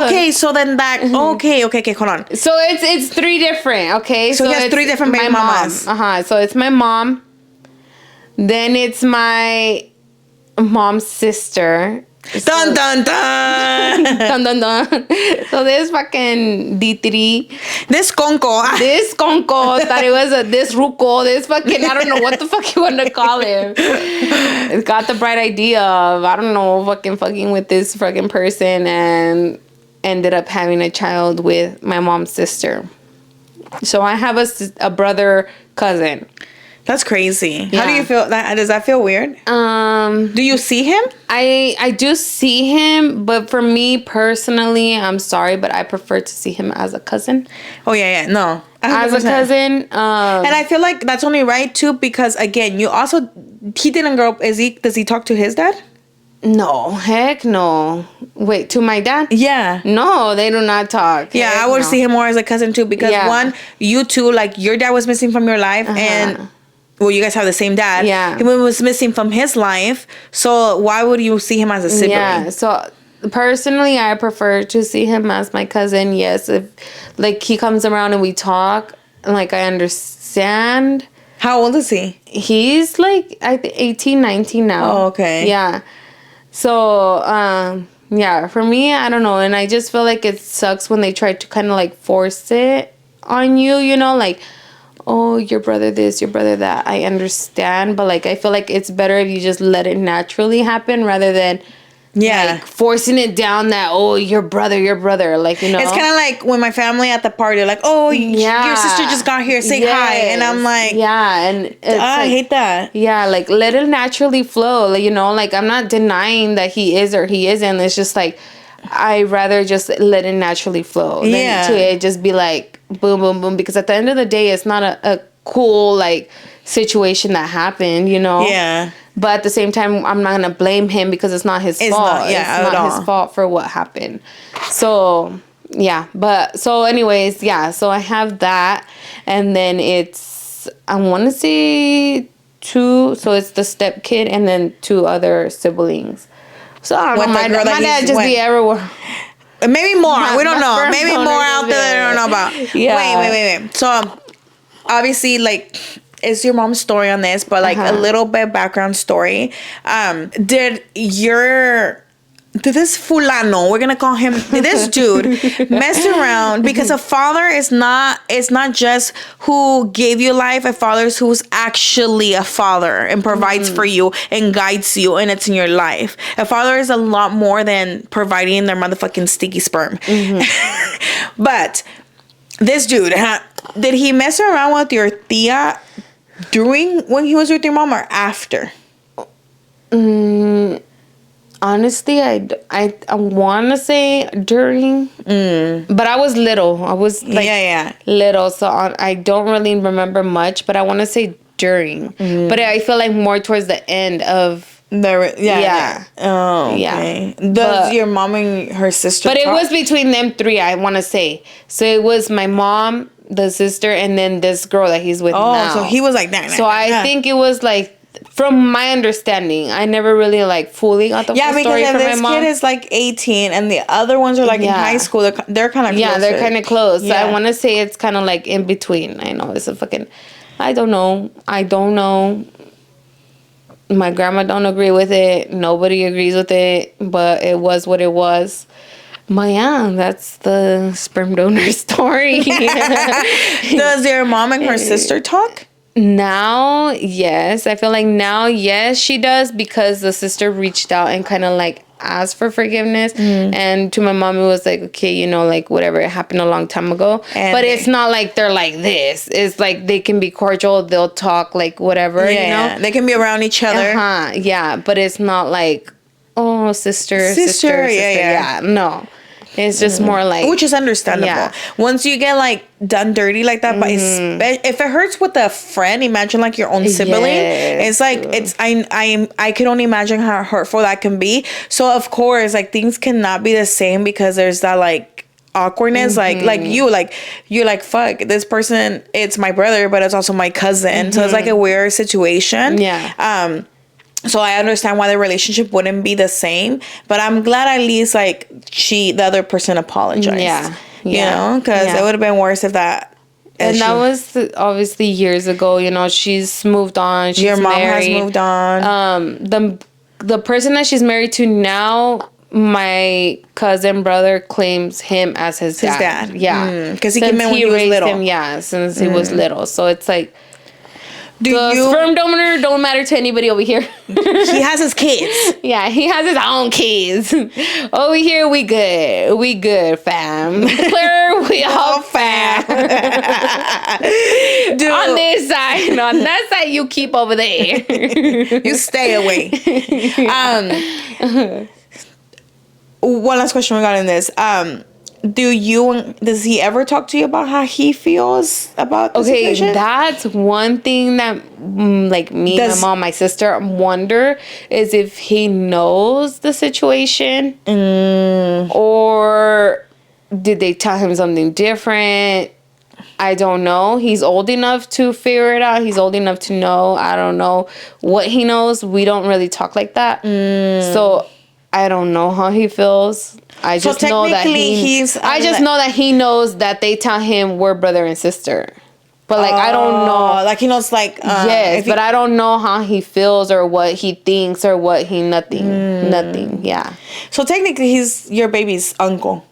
Okay, so then that. Okay, hold on. So it's three different. Okay, so he has three different baby mamas. So it's my mom. Then it's my mom's sister. Dun dun dun. Dun dun dun. So this fucking D3. This conco thought it was this ruco. This fucking, I don't know what the fuck you want to call him. It got the bright idea of, I don't know, fucking with this fucking person and ended up having a child with my mom's sister. So I have a brother cousin. That's crazy. Yeah. How do you feel? Does that feel weird? Do you see him? I do see him, but for me personally, I'm sorry, but I prefer to see him as a cousin. Oh yeah, no. 100%. As a cousin. And I feel like that's only right too, because again, he didn't grow up. Does he talk to his dad? No, heck no. Wait, to my dad? Yeah. No, they do not talk. Yeah, I would see him more as a cousin too, because one, you two, like your dad was missing from your life, and well, you guys have the same dad. Yeah. He was missing from his life. So why would you see him as a sibling? Yeah. So personally, I prefer to see him as my cousin. Yes. If like he comes around and we talk, like I understand. How old is he? He's like, I think 18, 19 now. Oh, okay. Yeah. So, yeah, for me, I don't know. And I just feel like it sucks when they try to kind of like force it on you, you know, like, oh, your brother this, your brother that. I understand, but like I feel like it's better if you just let it naturally happen rather than like forcing it down that, oh, your brother, like, you know. It's kind of like when my family at the party, like, oh, your sister just got here, say hi, and I'm like, and it's I hate that. Yeah, like let it naturally flow, like, you know, like I'm not denying that he is or he isn't. It's just like I rather just let it naturally flow than to it just be like boom, boom, boom. Because at the end of the day, it's not a cool like situation that happened, you know. Yeah. But at the same time, I'm not gonna blame him because it's not his fault. It's not his fault for what happened. So yeah. But so anyways, yeah. So I have that, and then it's I want to say 2. So it's the step kid and then 2 other siblings. So I don't know. My dad just be everywhere. Maybe more. We don't know. Maybe more out there that I don't know about. Yeah. Wait. So obviously, like, it's your mom's story on this, but like a little bit background story. Did this fulano, we're gonna call him, did this dude mess around? Because a father is not, it's not just who gave you life. A father is who's actually a father and provides for you and guides you, and it's in your life. A father is a lot more than providing their motherfucking sticky sperm. But this dude, did he mess around with your tia during when he was with your mom or after? Honestly, I want to say during, but I was little. I was like little, so I don't really remember much. But I want to say during. But I feel like more towards the end of the Oh, okay. Does your mom and her sister? But it was between them 3. I want to say. So it was my mom, the sister, and then this girl that he's with now. So he was like that. So I think it was like. From my understanding, I never really like fully got the full story from my mom. Yeah, because this kid is like 18 and the other ones are like in high school. They're kind of close. Yeah, they're kind of close. Yeah. So I want to say it's kind of like in between. I know it's a fucking... I don't know. My grandma don't agree with it. Nobody agrees with it. But it was what it was. But yeah, that's the sperm donor story. Does your mom and her sister talk? Now, yes. I feel like now, yes, she does, because the sister reached out and kind of like asked for forgiveness. And to my mom, it was like, okay, you know, like whatever, it happened a long time ago. But it's not like they're like this. It's like they can be cordial. They'll talk like whatever, you know? They can be around each other. Yeah, but it's not like, oh, sister. Yeah, no. It's just more like... Which is understandable. Yeah. Once you get, like, done dirty like that, but if it hurts with a friend, imagine, like, your own sibling. It's like, I can only imagine how hurtful that can be. So, of course, like, things cannot be the same because there's that, like, awkwardness, like you're like, fuck, this person, it's my brother, but it's also my cousin. So it's like a weird situation. Yeah. So I understand why the relationship wouldn't be the same, but I'm glad at least like the other person apologized. Yeah. You know, because it would have been worse if that. And that was obviously years ago. You know, she's moved on. She's your mom married. has moved on. The person that she's married to now, my cousin brother claims him as his dad. Yeah, because he came in when he was little. Him, since he was little. So it's like, the sperm donor don't matter to anybody over here. He has his kids. Yeah, he has his own kids. Over here, we good. We good, fam. Claire, we all fam. Dude. On this side, and on that side, you keep over there. You stay away. One last question regarding this. Does he ever talk to you about how he feels about the situation? That's one thing that like me, my mom, my sister wonder is if he knows the situation or did they tell him something different? I don't know. He's old enough to figure it out. He's old enough to know. I don't know what he knows. We don't really talk like that. So I don't know how he feels. I just know that I just know that he knows that they tell him we're brother and sister. But like I don't know. Like he knows like yes, but I don't know how he feels or what he thinks or what he nothing. Yeah. So technically he's your baby's uncle.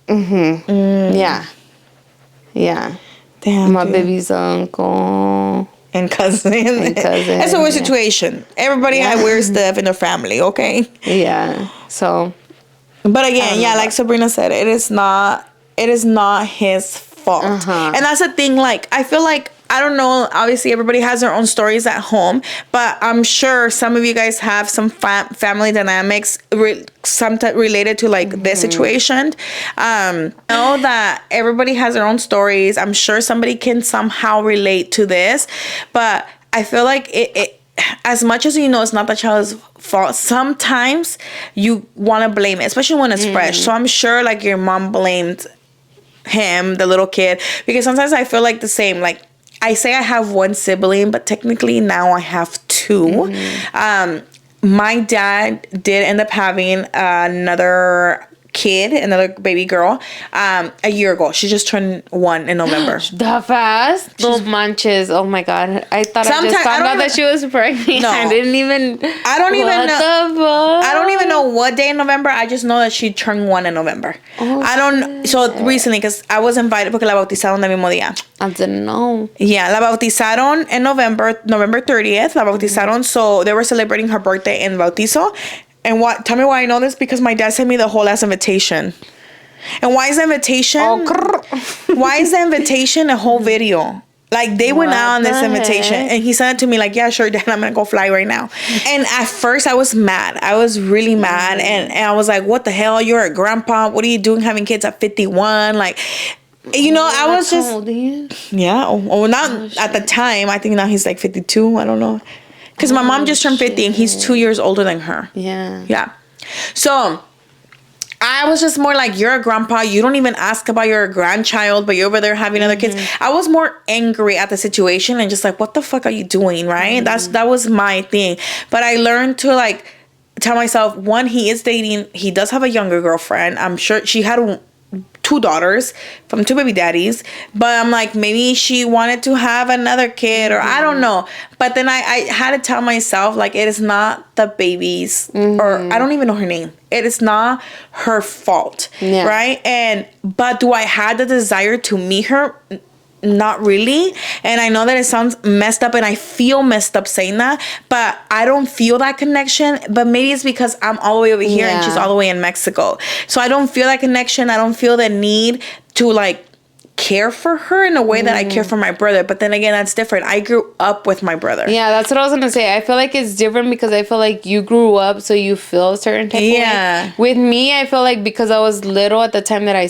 Yeah. Yeah. Damn. My baby's uncle. And cousin. It's a weird situation. Everybody had weird stuff in their family, okay? Yeah. So. But again, like Sabrina said, it is not his fault. And that's the thing, like, I feel like, I don't know, obviously everybody has their own stories at home, but I'm sure some of you guys have some family dynamics related to like this situation. Know that everybody has their own stories. I'm sure somebody can somehow relate to this, but I feel like it as much as you know it's not the child's fault, sometimes you want to blame it, especially when it's fresh. So I'm sure like your mom blamed him, the little kid, because sometimes I feel like the same, like I say I have one sibling, but technically now I have two. My dad did end up having another baby girl, a year ago. She just turned 1 in November. That fast? Those manches. Oh my God. I thought I just found out that she was pregnant. No. I don't even know what day in November. I just know that she turned 1 in November. Recently, because I was invited porque la bautizaron el mismo día. I didn't know. Yeah, la bautizaron in November 30th. La bautizaron, so they were celebrating her birthday in bautizo. And tell me why I know this, because my dad sent me the whole ass invitation. And why is the invitation? Why is the invitation a whole video? Like they went out on this invitation and he sent it to me like, yeah, sure, Dad, I'm gonna go fly right now. And at first I was mad. I was really mad. And I was like, what the hell? You're a grandpa. What are you doing having kids at 51? Like, you know, I was just, yeah. Not at the time. I think now he's like 52. I don't know. Because my mom just turned 50 and he's 2 years older than her. Yeah. Yeah. So I was just more like, you're a grandpa. You don't even ask about your grandchild, but you're over there having other kids. I was more angry at the situation and just like, what the fuck are you doing, right? That was my thing. But I learned to like tell myself, one, he is dating. He does have a younger girlfriend. I'm sure she had 2 daughters from 2 baby daddies, but I'm like, maybe she wanted to have another kid, or I don't know. But then I had to tell myself, like, it is not the baby's, or I don't even know her name. It is not her fault, right? But do I have the desire to meet her? Not really. And I know that it sounds messed up and I feel messed up saying that, but I don't feel that connection. But maybe it's because I'm all the way over here and she's all the way in Mexico. So I don't feel that connection. I don't feel the need to like care for her in a way that I care for my brother. But then again, that's different. I grew up with my brother. Yeah, that's what I was gonna say. I feel like it's different because I feel like you grew up, so you feel a certain type of way. With me, I feel like because I was little at the time that I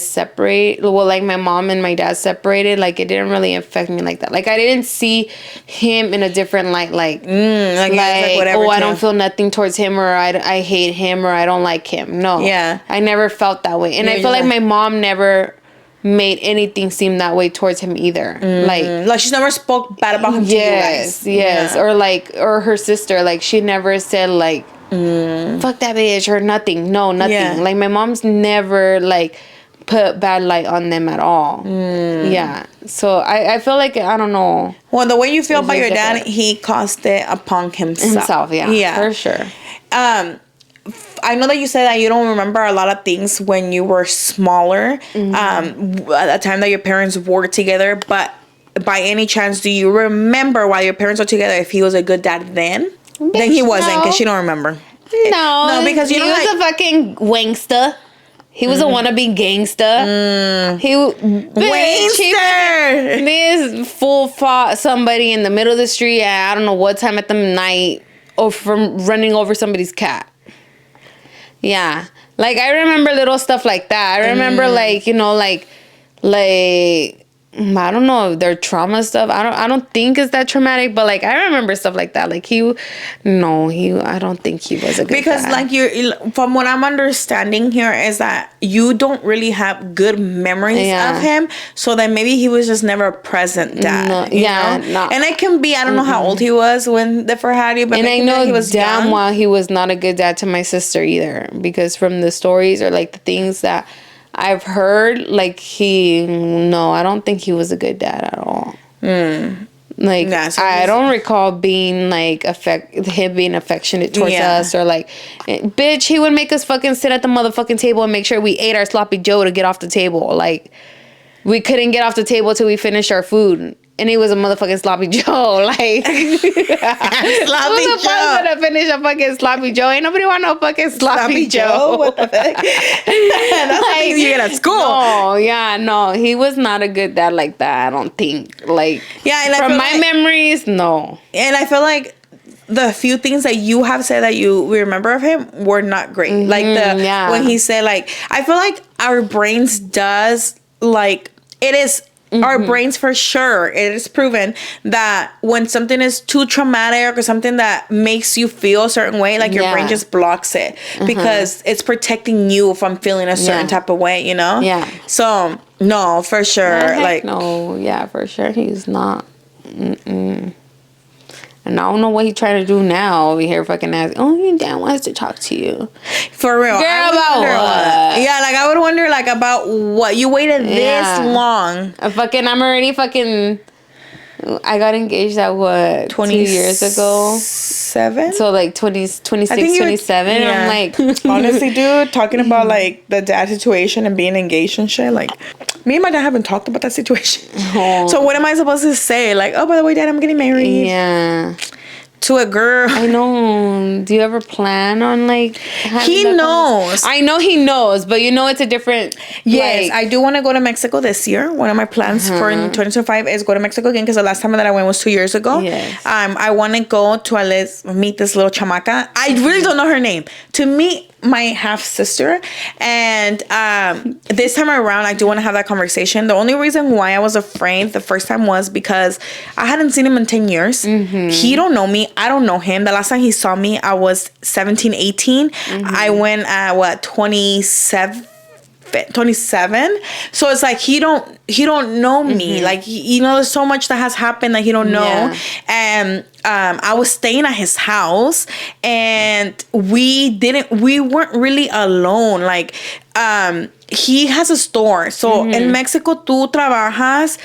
like my mom and my dad separated, like it didn't really affect me like that. Like I didn't see him in a different light, like whatever. Oh, I don't feel nothing towards him, or I hate him, or I don't like him. No. Yeah. I never felt that way, and I feel like my mom never made anything seem that way towards him either. Like she never spoke bad about him to you guys. Yes. Or her sister, like she never said like fuck that bitch or nothing. No, nothing. Yeah. Like my mom's never like put bad light on them at all. Yeah. So I feel like, I don't know. Well, the way you feel about your dad, he caused it upon himself. Yeah, for sure. I know that you said that you don't remember a lot of things when you were smaller, at the time that your parents were together, but by any chance, do you remember while your parents were together if he was a good dad then? Bitch, then he wasn't, because you don't remember. No, because he was a fucking wankster. He was a wannabe gangster. He wankster. This fool fought somebody in the middle of the street at I don't know what time at the night, or from running over somebody's cat. Yeah, like I remember little stuff like that. I remember like, you know, like I don't know if their trauma stuff. I don't think it's that traumatic, but like I remember stuff like that. Like I don't think he was a good dad. Like from what I'm understanding here is that you don't really have good memories of him. So then maybe he was just never a present dad. No. And it can be, I don't know how old he was when they first had you, but and I know he was damn young. well he was not a good dad to my sister either, because from the stories or like the things that I've heard, like I don't think he was a good dad at all. Like, I don't recall being like him being affectionate towards us, or like, bitch, he would make us fucking sit at the motherfucking table and make sure we ate our sloppy joe to get off the table. Like, we couldn't get off the table till we finished our food. And he was a motherfucking sloppy Joe. Like, who's the person to finish a fucking sloppy Joe? Ain't nobody want no fucking sloppy Joe. What the heck? That's like, you get at school. No. He was not a good dad like that, I don't think. Like, and from my memories, no. And I feel like the few things that you have said that you remember of him were not great. Like, when he said, like, I feel like our brains does, like, it is... Our brains, for sure, it is proven that when something is too traumatic or something that makes you feel a certain way, like your brain just blocks it because it's protecting you from feeling a certain type of way, you know? Yeah. So, no, for sure. For sure, he's not. And I don't know what he's trying to do now over here fucking asking, your dad wants to talk to you. For real. Girl, about what? Yeah, like I would wonder like about what. You waited this long. I'm already fucking... I got engaged at what? 2 years ago? 7? So like 26, 27. Yeah. I'm like... Honestly, dude, talking about like the dad situation and being engaged and shit, like me and my dad haven't talked about that situation. So what am I supposed to say? Like, oh, by the way, dad, I'm getting married. Yeah. To a girl. I know. Do you ever plan on like he knows. I know he knows, but you know it's a different... Yes, I do want to go to Mexico this year. One of my plans for 2025 is go to Mexico again, because the last time that I went was 2 years ago. Yes. I want to go to at least meet this little chamaca. I really don't know her name. To meet my half sister, and this time around I do want to have that conversation. The only reason why I was afraid the first time was because I hadn't seen him in 10 years. He don't know me, I don't know him. The last time he saw me I was 17, 18. I went at 27. So it's like he don't know me. Like, there's so much that has happened that he don't know. And I was staying at his house, and we weren't really alone. Like, he has a store. So in Mexico, tú trabajas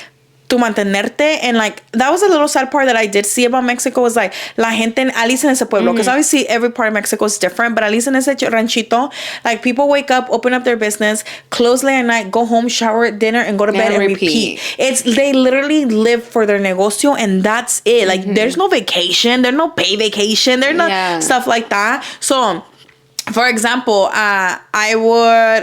to mantenerte, and like that was a little sad part that I did see about Mexico, was like la gente, at least in ese pueblo, because obviously every part of Mexico is different, but at least in ese ranchito, like people wake up, open up their business, close late at night, go home, shower, dinner, and go to bed and repeat. They literally live for their negocio, and that's it. Like there's no vacation, there's no pay vacation, there's no stuff like that. So for example,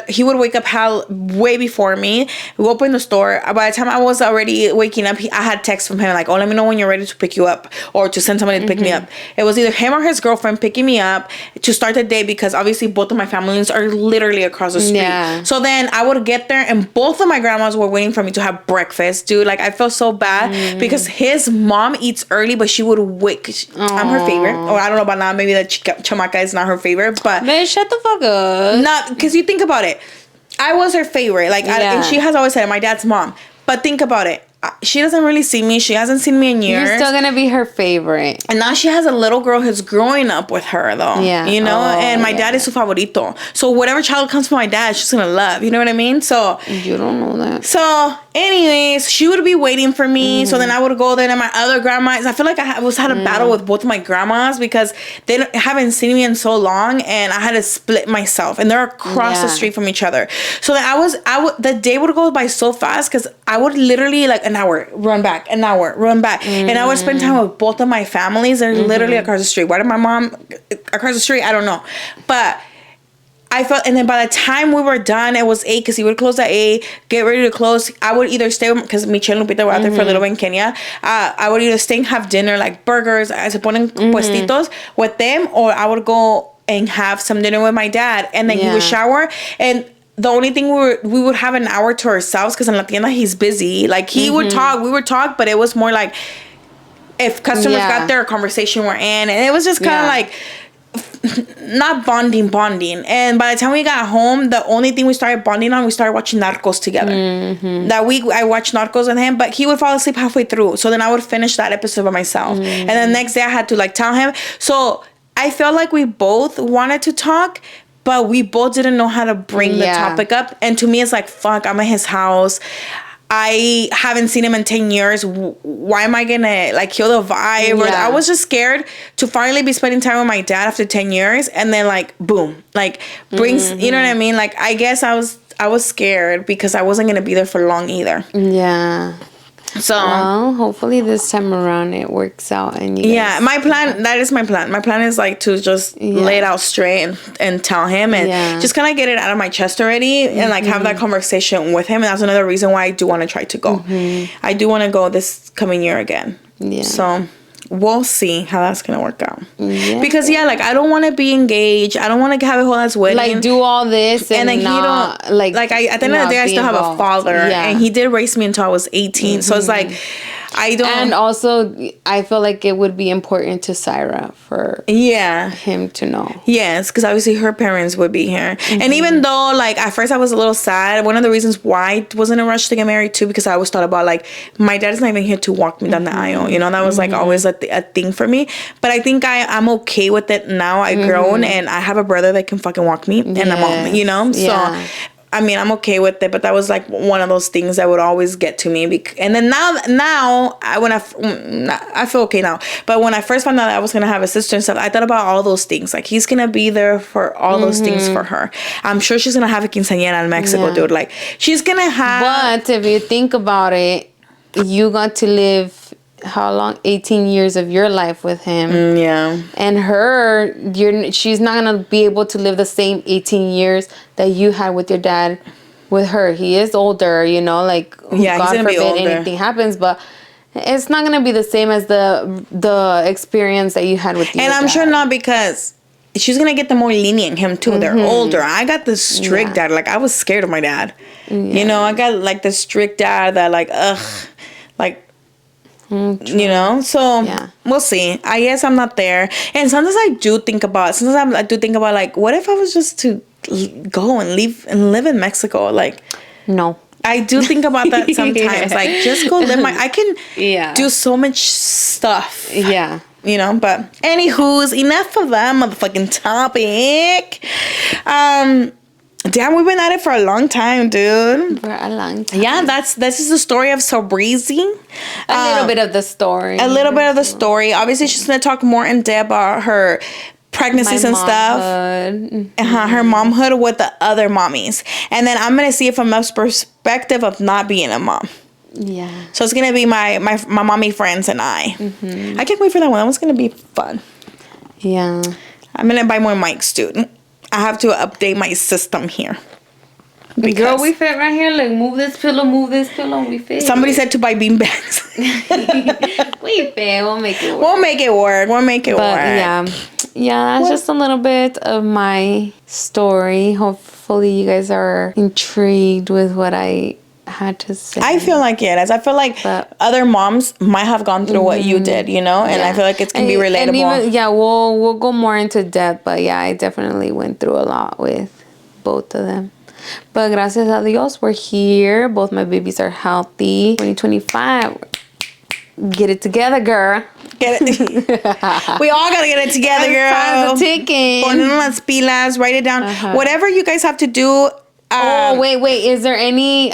he would wake up way before me. We open the store. By the time I was already waking up, I had text from him like, "Oh, let me know when you're ready to pick you up or to send somebody to pick me up." It was either him or his girlfriend picking me up to start the day because obviously both of my families are literally across the street. Yeah. So then I would get there and both of my grandmas were waiting for me to have breakfast, dude. Like I felt so bad because his mom eats early, but she would wake. I'm her favorite, or I don't know about now. Maybe the chamaca is not her favorite, but. Man, shut the fuck up. Not because you think about it. I was her favorite. Like, and she has always said it, my dad's mom. But think about it. She doesn't really see me. She hasn't seen me in years. You're still gonna be her favorite. And now she has a little girl who's growing up with her, though. Yeah. You know? And my dad is su favorito. So whatever child comes from my dad, she's gonna love. You know what I mean? So. You don't know that. So, anyways, she would be waiting for me. So then I would go there, and my other grandmas. I feel like I had a battle with both of my grandmas because they haven't seen me in so long, and I had to split myself, and they're across the street from each other. So then the day would go by so fast because I would literally like an hour run back, an hour run back, and I would spend time with both of my families. They're literally across the street. Why did my mom across the street? I don't know, but. I felt, and then by the time we were done, it was 8 because he would close at 8, get ready to close. I would either stay because Michelle and Lupita were out there for a little bit in Kenya. I would either stay and have dinner, like burgers, se ponen puestitos with them, or I would go and have some dinner with my dad, and then he would shower. And the only thing we would have an hour to ourselves because in la tienda he's busy. Like he would talk, we would talk, but it was more like if customers got there, a conversation we're in, and it was just kind of like. Not bonding, and by the time we got home, the only thing we started bonding on, we started watching Narcos together. That week I watched Narcos with him, but he would fall asleep halfway through, so then I would finish that episode by myself, and then the next day I had to like tell him. So I felt like we both wanted to talk, but we both didn't know how to bring the topic up, and to me it's like, fuck, I'm at his house, I haven't seen him in 10 years. Why am I gonna like kill the vibe? Yeah. I was just scared to finally be spending time with my dad after 10 years, and then like boom, like brings you know what I mean? Like I guess I was scared because I wasn't gonna be there for long either. Yeah. So well, hopefully this time around it works out and you guys my plan, that is my plan. My plan is like to just lay it out straight and tell him and just kind of get it out of my chest already and like have that conversation with him. And that's another reason why I do want to try to go. I do want to go this coming year again. So we'll see how that's gonna work out. Because like I don't want to be engaged. I don't want to have a whole ass wedding. Like do all this and then not, he don't like I at the end of the day I still have a father and he did raise me until I was 18. So it's like I don't. And also, I feel like it would be important to Syra for him to know. Yes, because obviously her parents would be here. And even though, like, at first I was a little sad, one of the reasons why I wasn't in a rush to get married too, because I always thought about, like, my dad's not even here to walk me down the aisle. You know, that was, like, always a thing for me. But I think I'm okay with it now. I've grown and I have a brother that can fucking walk me and a mom, you know? So... I mean, I'm okay with it, but that was like one of those things that would always get to me. And then now I feel okay now. But when I first found out that I was going to have a sister and stuff, I thought about all those things. Like, he's going to be there for all those things for her. I'm sure she's going to have a quinceañera in Mexico, dude. Like, she's going to have... But if you think about it, you got to live... how long? 18 years of your life with him. And she's not gonna be able to live the same 18 years that you had with your dad with her. He is older, you know, like God forbid anything happens, but it's not gonna be the same as the experience that you had with your dad. And I'm sure not, because she's gonna get the more lenient him too. They're older. I got the strict dad. Like, I was scared of my dad. You know, I got like the strict dad that like like, you know, so we'll see. I guess I'm not there. And sometimes I do think about like, what if I was just to go and live in Mexico? Like, no. I do think about that sometimes. Like, just go live I can do so much stuff. You know, but anywho's enough of that motherfucking topic. Damn, we've been at it for a long time, dude. For a long time. Yeah, this is the story of Sabreezee. A little bit of the story. Obviously, she's going to talk more in depth about her pregnancies and stuff. Her momhood with the other mommies. And then I'm going to see it from a perspective of not being a mom. Yeah. So it's going to be my mommy friends and I. I can't wait for that one. That one's going to be fun. Yeah. I'm going to buy more mics, dude. I have to update my system here. Girl, we fit right here. Like, move this pillow, we fit. Somebody said to buy bean bags. We fit. We'll make it work. We'll make it work. Yeah, that's just a little bit of my story. Hopefully you guys are intrigued with what I had to say. I feel like it is. I feel like other moms might have gone through what you did, you know, and I feel like it can be relatable. And even, we'll go more into depth, but yeah, I definitely went through a lot with both of them. But gracias a Dios, we're here. Both my babies are healthy. 2025, get it together, girl. Get it. We all gotta get it together, girl. Time's ticking. Ponernos las pilas, write it down. Whatever you guys have to do. Wait. Is there any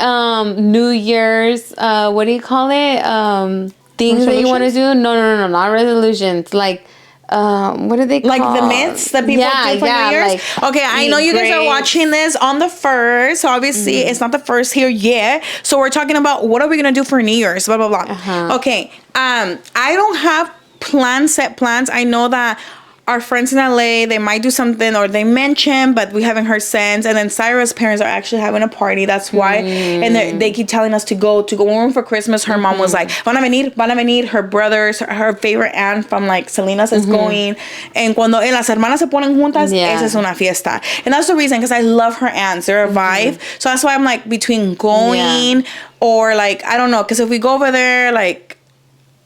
New Year's, what do you call it? Things that you want to do? No, not resolutions. Like, what are they called? Like the myths that people do for New Year's? Like, okay, I know you guys are watching this on the 1st. So obviously it's not the 1st here yet. So we're talking about what are we going to do for New Year's? Blah, blah, blah. Okay. I don't have set plans. I know that our friends in LA, they might do something or they mention, but we haven't heard since. And then Cyra's parents are actually having a party. That's why. And they keep telling us to go home for Christmas. Her mom was like, van a venir. Her brothers, her favorite aunt from like Salinas is going. And cuando las hermanas se ponen juntas, esa es una fiesta. And that's the reason, because I love her aunts. They're a vibe. So that's why I'm like between going or like, I don't know. Because if we go over there, like,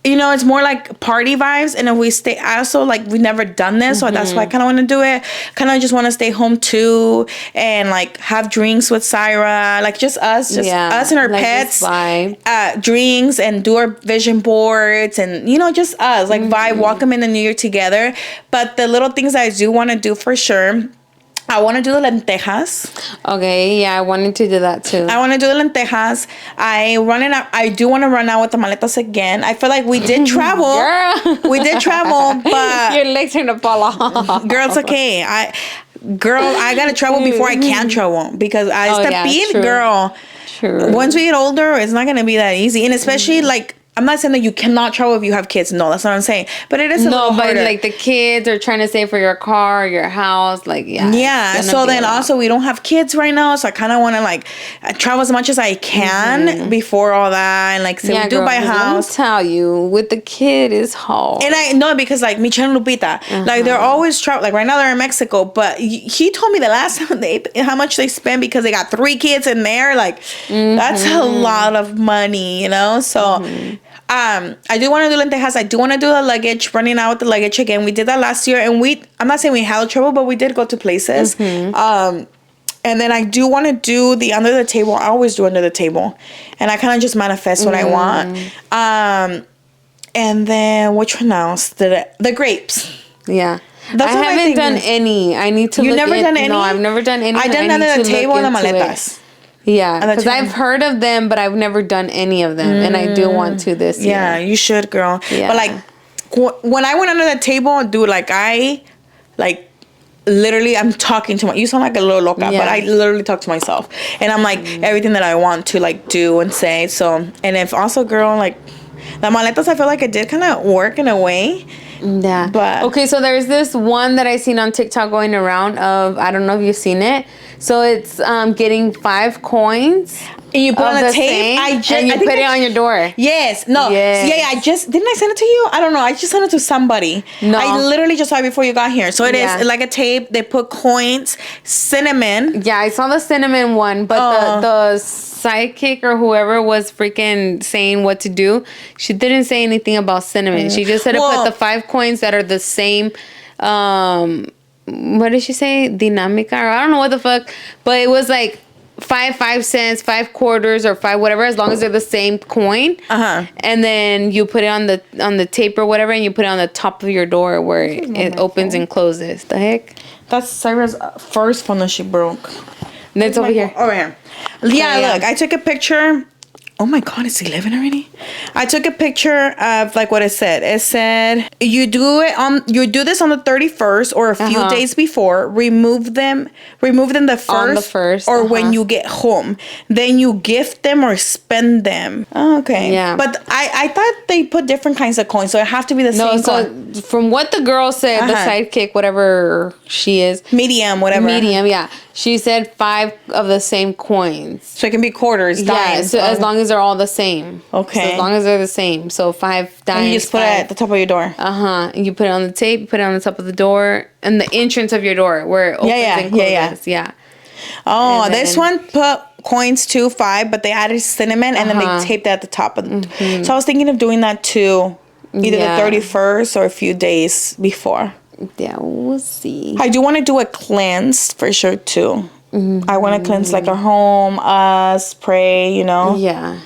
you know, it's more like party vibes. And if we stay, also like we've never done this, so that's why I kind of want to do it. Kind of just want to stay home too and like have drinks with Syra, like just us and our like pets, drinks, and do our vision boards, and you know, just us like vibe, welcome in the new year together. But the little things I do want to do for sure. I want to do the lentejas. Okay, yeah, I wanted to do that too. I want to do the lentejas. I do want to run out with the maletas again. I feel like we did travel. Girl. We did travel, but your legs are gonna fall off. Girl, it's okay. I gotta travel before I can travel, because girl. True. Once we get older, it's not gonna be that easy, and especially like. I'm not saying that you cannot travel if you have kids. No, that's not what I'm saying. But it is a little harder. Like the kids are trying to save for your car, your house. Like, yeah. So then also we don't have kids right now. So I kind of want to like travel as much as I can before all that. And like, say we do buy a house. Let me tell you, with the kid is hard. And I know, because like Michelle and Lupita, like they're always traveling. Like right now they're in Mexico. But he told me the last time how much they spent because they got 3 kids in there. Like, that's a lot of money, you know? So... I do want to do lentejas. I do want to do the luggage, running out with the luggage again. We did that last year, and I'm not saying we had trouble, but we did go to places. And then I do want to do the under the table. I always do under the table, and I kind of just manifest what I want. And then which one else? The grapes. Yeah. I haven't done any. I need to. You've never done any? No, I've never done any. I done under the table and the maletas. Yeah, because I've heard of them, but I've never done any of them, and I do want to this year. Yeah, you should, girl. Yeah. But like, when I went under the table, dude, like literally, I'm talking to you sound like a little loca, but I literally talk to myself, and I'm like everything that I want to like do and say. So, and if also, girl, like the maletas, I feel like it did kind of work in a way. Yeah. But okay, so there's this one that I seen on TikTok going around of, I don't know if you've seen it. So it's getting 5 coins. And you put on the tape. And you put it on your door. Yes. No. Yes. Yeah. Didn't I send it to you? I don't know. I just sent it to somebody. No. I literally just saw it before you got here. So it is like a tape. They put coins, cinnamon. Yeah, I saw the cinnamon one, but the sidekick or whoever was freaking saying what to do, she didn't say anything about cinnamon. She just said to put the 5 coins that are the same. What did she say? Dinámica, or I don't know what the fuck, but it was like 5 cents, 5 quarters, or 5 whatever, as long as they're the same coin. And then you put it on the tape or whatever, and you put it on the top of your door where it opens and closes. The heck? That's Cyra's first phone that she broke. And it's over here. Over here. Yeah, look, I took a picture Oh my God, it's 11 already. I took a picture of like what it said. It said you do this on the 31st or a few days before. Remove them the first or when you get home. Then you gift them or spend them. Oh, okay. Yeah. But I thought they put different kinds of coins, so it have to be the same coin. From what the girl said, the sidekick, whatever she is, medium, yeah. She said 5 of the same coins. So it can be quarters, dimes. Yeah, so as long as they're all the same. Okay. So as long as they're the same. So 5 dimes. And you just put it at the top of your door. You put it on the tape, put it on the top of the door, and the entrance of your door where it opens and closes. Yeah. Oh, this one put coins too, 5, but they added cinnamon and then they taped it at the top of the So I was thinking of doing that too. Either the 31st or a few days before. Yeah, we'll see. I do want to do a cleanse for sure too. I want to cleanse like our home, us, pray, you know. Yeah.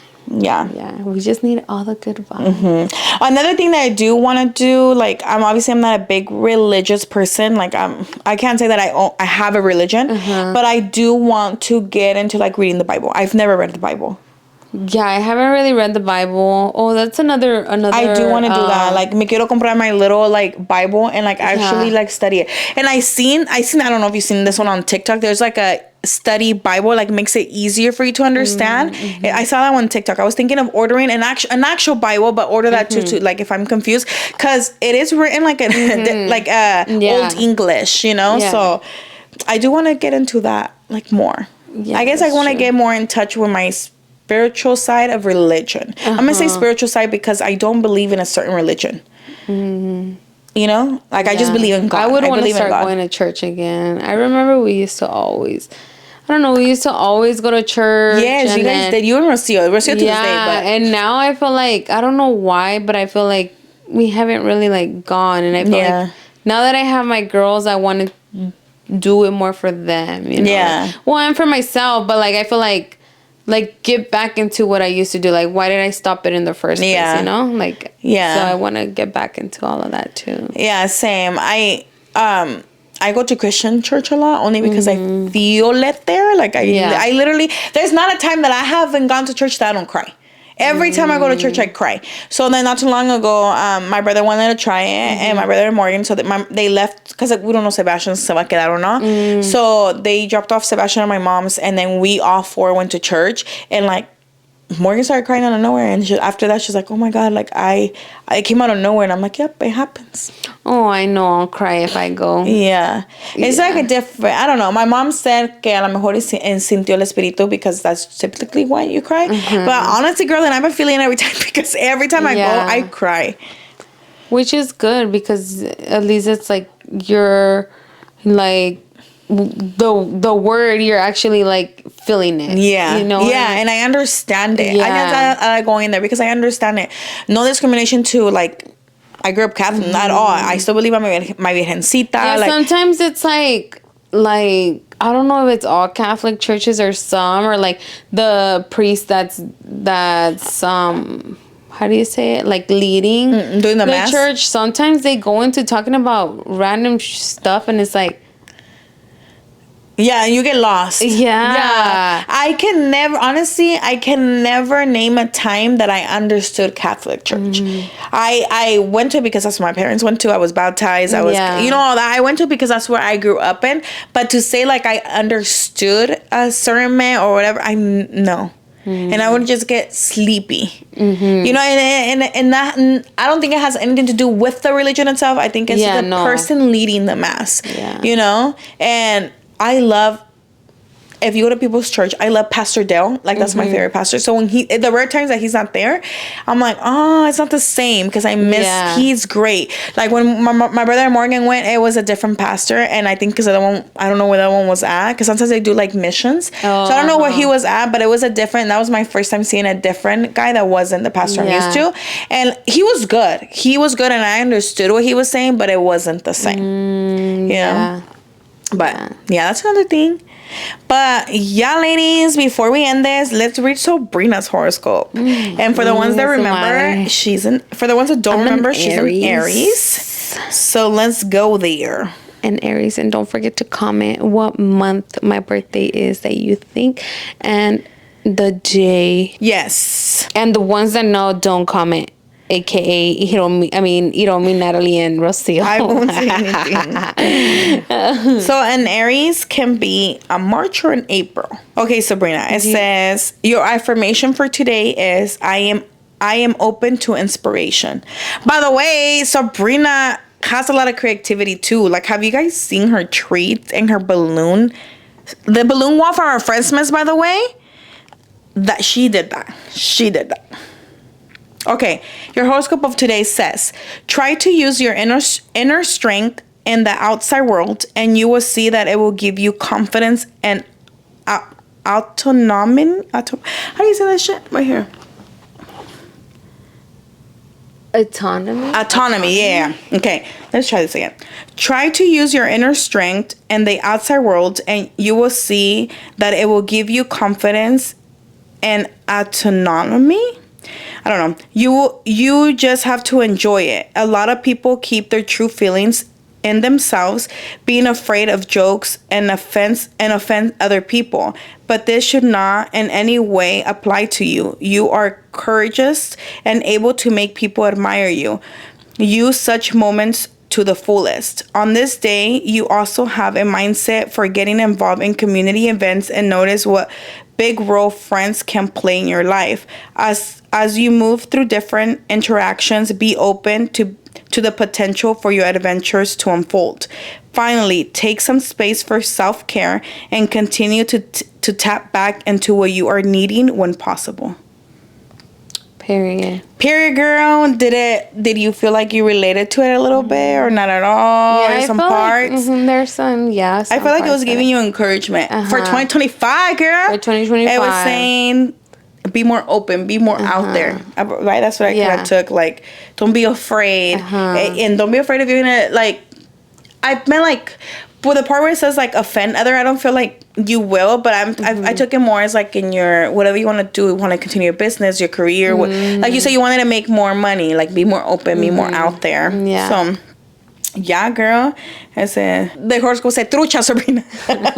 We just need all the good vibes. Another thing that I do want to do, like I'm not a big religious person. Like I can't say that I have a religion, but I do want to get into like reading the Bible. I've never read the Bible. Yeah, I haven't really read the Bible. Oh, that's another. I do want to do that. Like, me quiero comprar my little like Bible and like actually like study it. And I seen. I don't know if you've seen this one on TikTok. There's like a study Bible, like makes it easier for you to understand. I saw that one on TikTok. I was thinking of ordering an actual Bible, but order that too. Like if I'm confused, because it is written like old English, you know. Yeah. So I do want to get into that like more. Yeah, I guess I want to get more in touch with my spiritual side of religion. I'm gonna say spiritual side because I don't believe in a certain religion. You know, like I just believe in God. I would want to start going to church again. I remember we used to always go to church. Yes, you guys did. You and Rocio to this day. But and now I feel like, I don't know why, but I feel like we haven't really like gone. And I feel like now that I have my girls, I want to do it more for them. You know? Yeah. Well, and for myself, but like I feel like get back into what I used to do. Like, why did I stop it in the first place, you know? Like, so I want to get back into all of that, too. Yeah, same. I go to Christian church a lot only because I feel it there. Like, I literally... There's not a time that I haven't gone to church that I don't cry. Every time I go to church, I cry. So then not too long ago, my brother wanted to try it, and my brother and Morgan, so that they left, because like, we don't know Sebastian se va a quedar or not. So they dropped off Sebastian at my mom's, and then we all 4 went to church, and like, Morgan started crying out of nowhere, and after that she's like, oh my God, like I came out of nowhere, and I'm like, yep, it happens. Oh, I know, I'll cry if I go. Yeah. It's like a different, I don't know, my mom said que a lo mejor sintió el espíritu, because that's typically why you cry. But honestly, girl, and I've been feeling it every time, because every time I go, I cry. Which is good, because at least it's like you're like the word, you're actually like feeling it. Yeah. You know? Yeah, and I understand it. Yeah. I like going there because I understand it. No discrimination to like, I grew up Catholic at all. I still believe I'm my Virgencita. Yeah, like, sometimes it's like I don't know if it's all Catholic churches or some, or like the priest that's how do you say it? Like leading doing the mass church. Sometimes they go into talking about random stuff, and it's like, yeah, you get lost. Yeah. I can never name a time that I understood Catholic church. I went to it because that's what my parents went to. I was baptized. I was, you know, all that. I went to it because that's where I grew up in. But to say like I understood a sermon or whatever, no. And I would just get sleepy. You know, and that, I don't think it has anything to do with the religion itself. I think it's the person leading the mass. You know, and I love, if you go to people's church, I love Pastor Dale. Like, that's my favorite pastor. So when the rare times that he's not there, I'm like, oh, it's not the same, because I miss, he's great. Like, when my brother and Morgan went, it was a different pastor. And I think because the one, I don't know where that one was at, because sometimes they do like missions. So I don't know where he was at, but it was that was my first time seeing a different guy that wasn't the pastor I'm used to. And he was good. And I understood what he was saying, but it wasn't the same. You know? But yeah, that's another thing. But yeah, ladies, before we end this, let's read Sabrina's horoscope. And for the ones that remember, for the ones that don't remember, she's an Aries. So let's go there. An Aries, and don't forget to comment what month my birthday is that you think, and The J. Yes. And the ones that know, don't comment. AKA, you don't mean Natalie and Rocio. I won't say anything. So an Aries can be a March or an April. Okay, Sabrina. It says your affirmation for today is I am open to inspiration. By the way, Sabrina has a lot of creativity too. Like, have you guys seen her treat and her balloon? The balloon wall for our Christmas, by the way. That she did that. Okay, your horoscope of today says, try to use your inner strength in the outside world, and you will see that it will give you confidence and autonomy. How do you say that shit? Right here. Autonomy, yeah. Okay, let's try this again. Try to use your inner strength in the outside world, and you will see that it will give you confidence and autonomy. I don't know. You just have to enjoy it. A lot of people keep their true feelings in themselves, being afraid of jokes and offend other people. But this should not in any way apply to you. You are courageous and able to make people admire you. Use such moments to the fullest. On this day, you also have a mindset for getting involved in community events and notice what big role friends can play in your life. As you move through different interactions, be open to the potential for your adventures to unfold. Finally, take some space for self-care and continue to tap back into what you are needing when possible. Period, girl. Did you feel like you related to it a little bit or not at all? Yeah, or some parts? Like, there's some, yeah. I feel like it was giving you encouragement for 2025, girl. For 2025, it was saying, be more open, be more out there. Right? That's what I kind of took. Like, don't be afraid, and don't be afraid of doing it. Like, I meant like, for the part where it says like offend other, I don't feel like you will, but I took it more as like in your whatever you want to do, want to continue your business, your career. Like you said, you wanted to make more money, like be more open, be more out there. Yeah. So, yeah, girl. The horoscope said, trucha, Sabrina. Ponte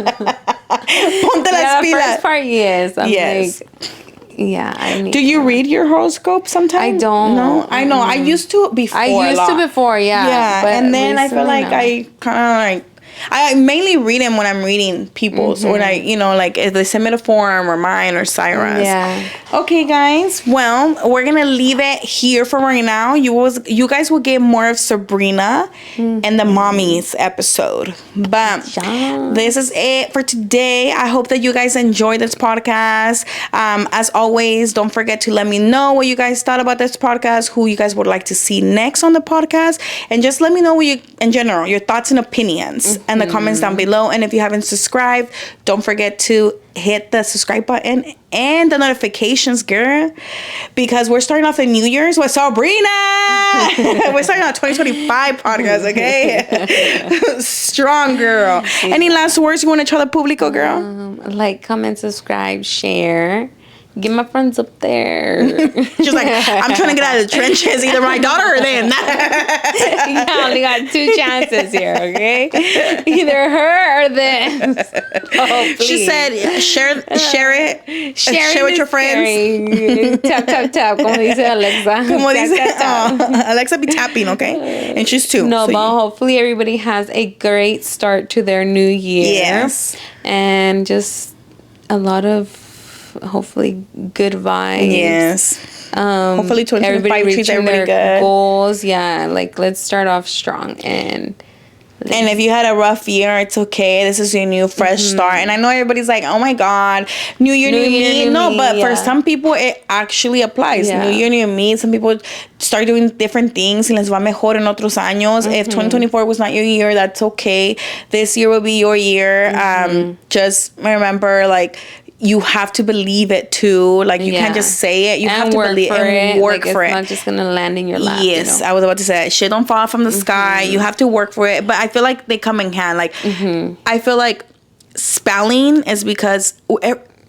las pilas. First part, yes. Yes. Like, yeah, I need. Do you read your horoscope sometimes? I don't. No, I know. I used to before. Yeah. Yeah, but and then I feel like I kind of like. I mainly read them when I'm reading people's, or like, like if they send me the form or mine or Cyrus. Yeah. Okay, guys. Well, we're gonna leave it here for right now. You guys will get more of Sabrina and the mommies episode. But this is it for today. I hope that you guys enjoyed this podcast. As always, don't forget to let me know what you guys thought about this podcast, who you guys would like to see next on the podcast, and just let me know in general, your thoughts and opinions. And the comments down below. And if you haven't subscribed, don't forget to hit the subscribe button and the notifications, girl, because we're starting off the New Year's with Sabrina. We're starting our 2025 podcast, okay? Strong, girl. Any last words you want to tell the público, girl? Like, comment, subscribe, share. Get my friends up there. She's like, I'm trying to get out of the trenches, either my daughter or them. You only got 2 chances here, okay? Either her or them. Oh, she said, share it. Share with your friends. Tap. Como dice Alexa. Alexa be tapping, okay? And she's 2. No, but hopefully everybody has a great start to their new year. Yes. And just a lot of hopefully good vibes. Yes. Hopefully 2025 treats everybody good. Goals. Yeah. Like, let's start off strong. And if you had a rough year, it's okay. This is your new fresh start. And I know everybody's like, oh my God, new year, new me. No, but for some people, it actually applies. Yeah. New year, new me. Some people start doing different things. Y les va mejor en otros años. If 2024 was not your year, that's okay. This year will be your year. Just remember, like, you have to believe it too. Like, you can't just say it. You have to believe it and work for it. It's not just gonna land in your lap. Yes, I was about to say that. Shit don't fall from the sky. You have to work for it. But I feel like they come in hand. Like, I feel like spelling is because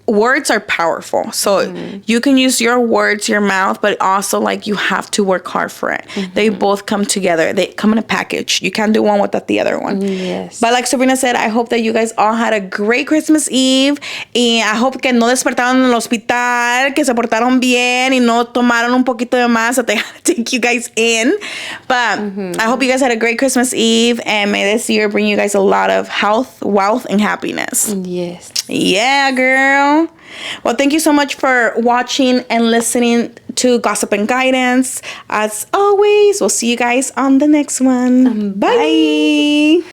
words are powerful. So you can use your words, your mouth, but also like you have to work hard for it. They both come together. They come in a package. You can't do one without the other one. Yes. But like Sabrina said, I hope that you guys all had a great Christmas Eve. Y I hope que no despertaron en el hospital, que se portaron bien y no tomaron un poquito de más that they had to take you guys in. But I hope you guys had a great Christmas Eve, and may this year bring you guys a lot of health, wealth, and happiness. Yes. Yeah, girl. Well, thank you so much for watching and listening to Gossip and Guidance. As always, we'll see you guys on the next one. Bye.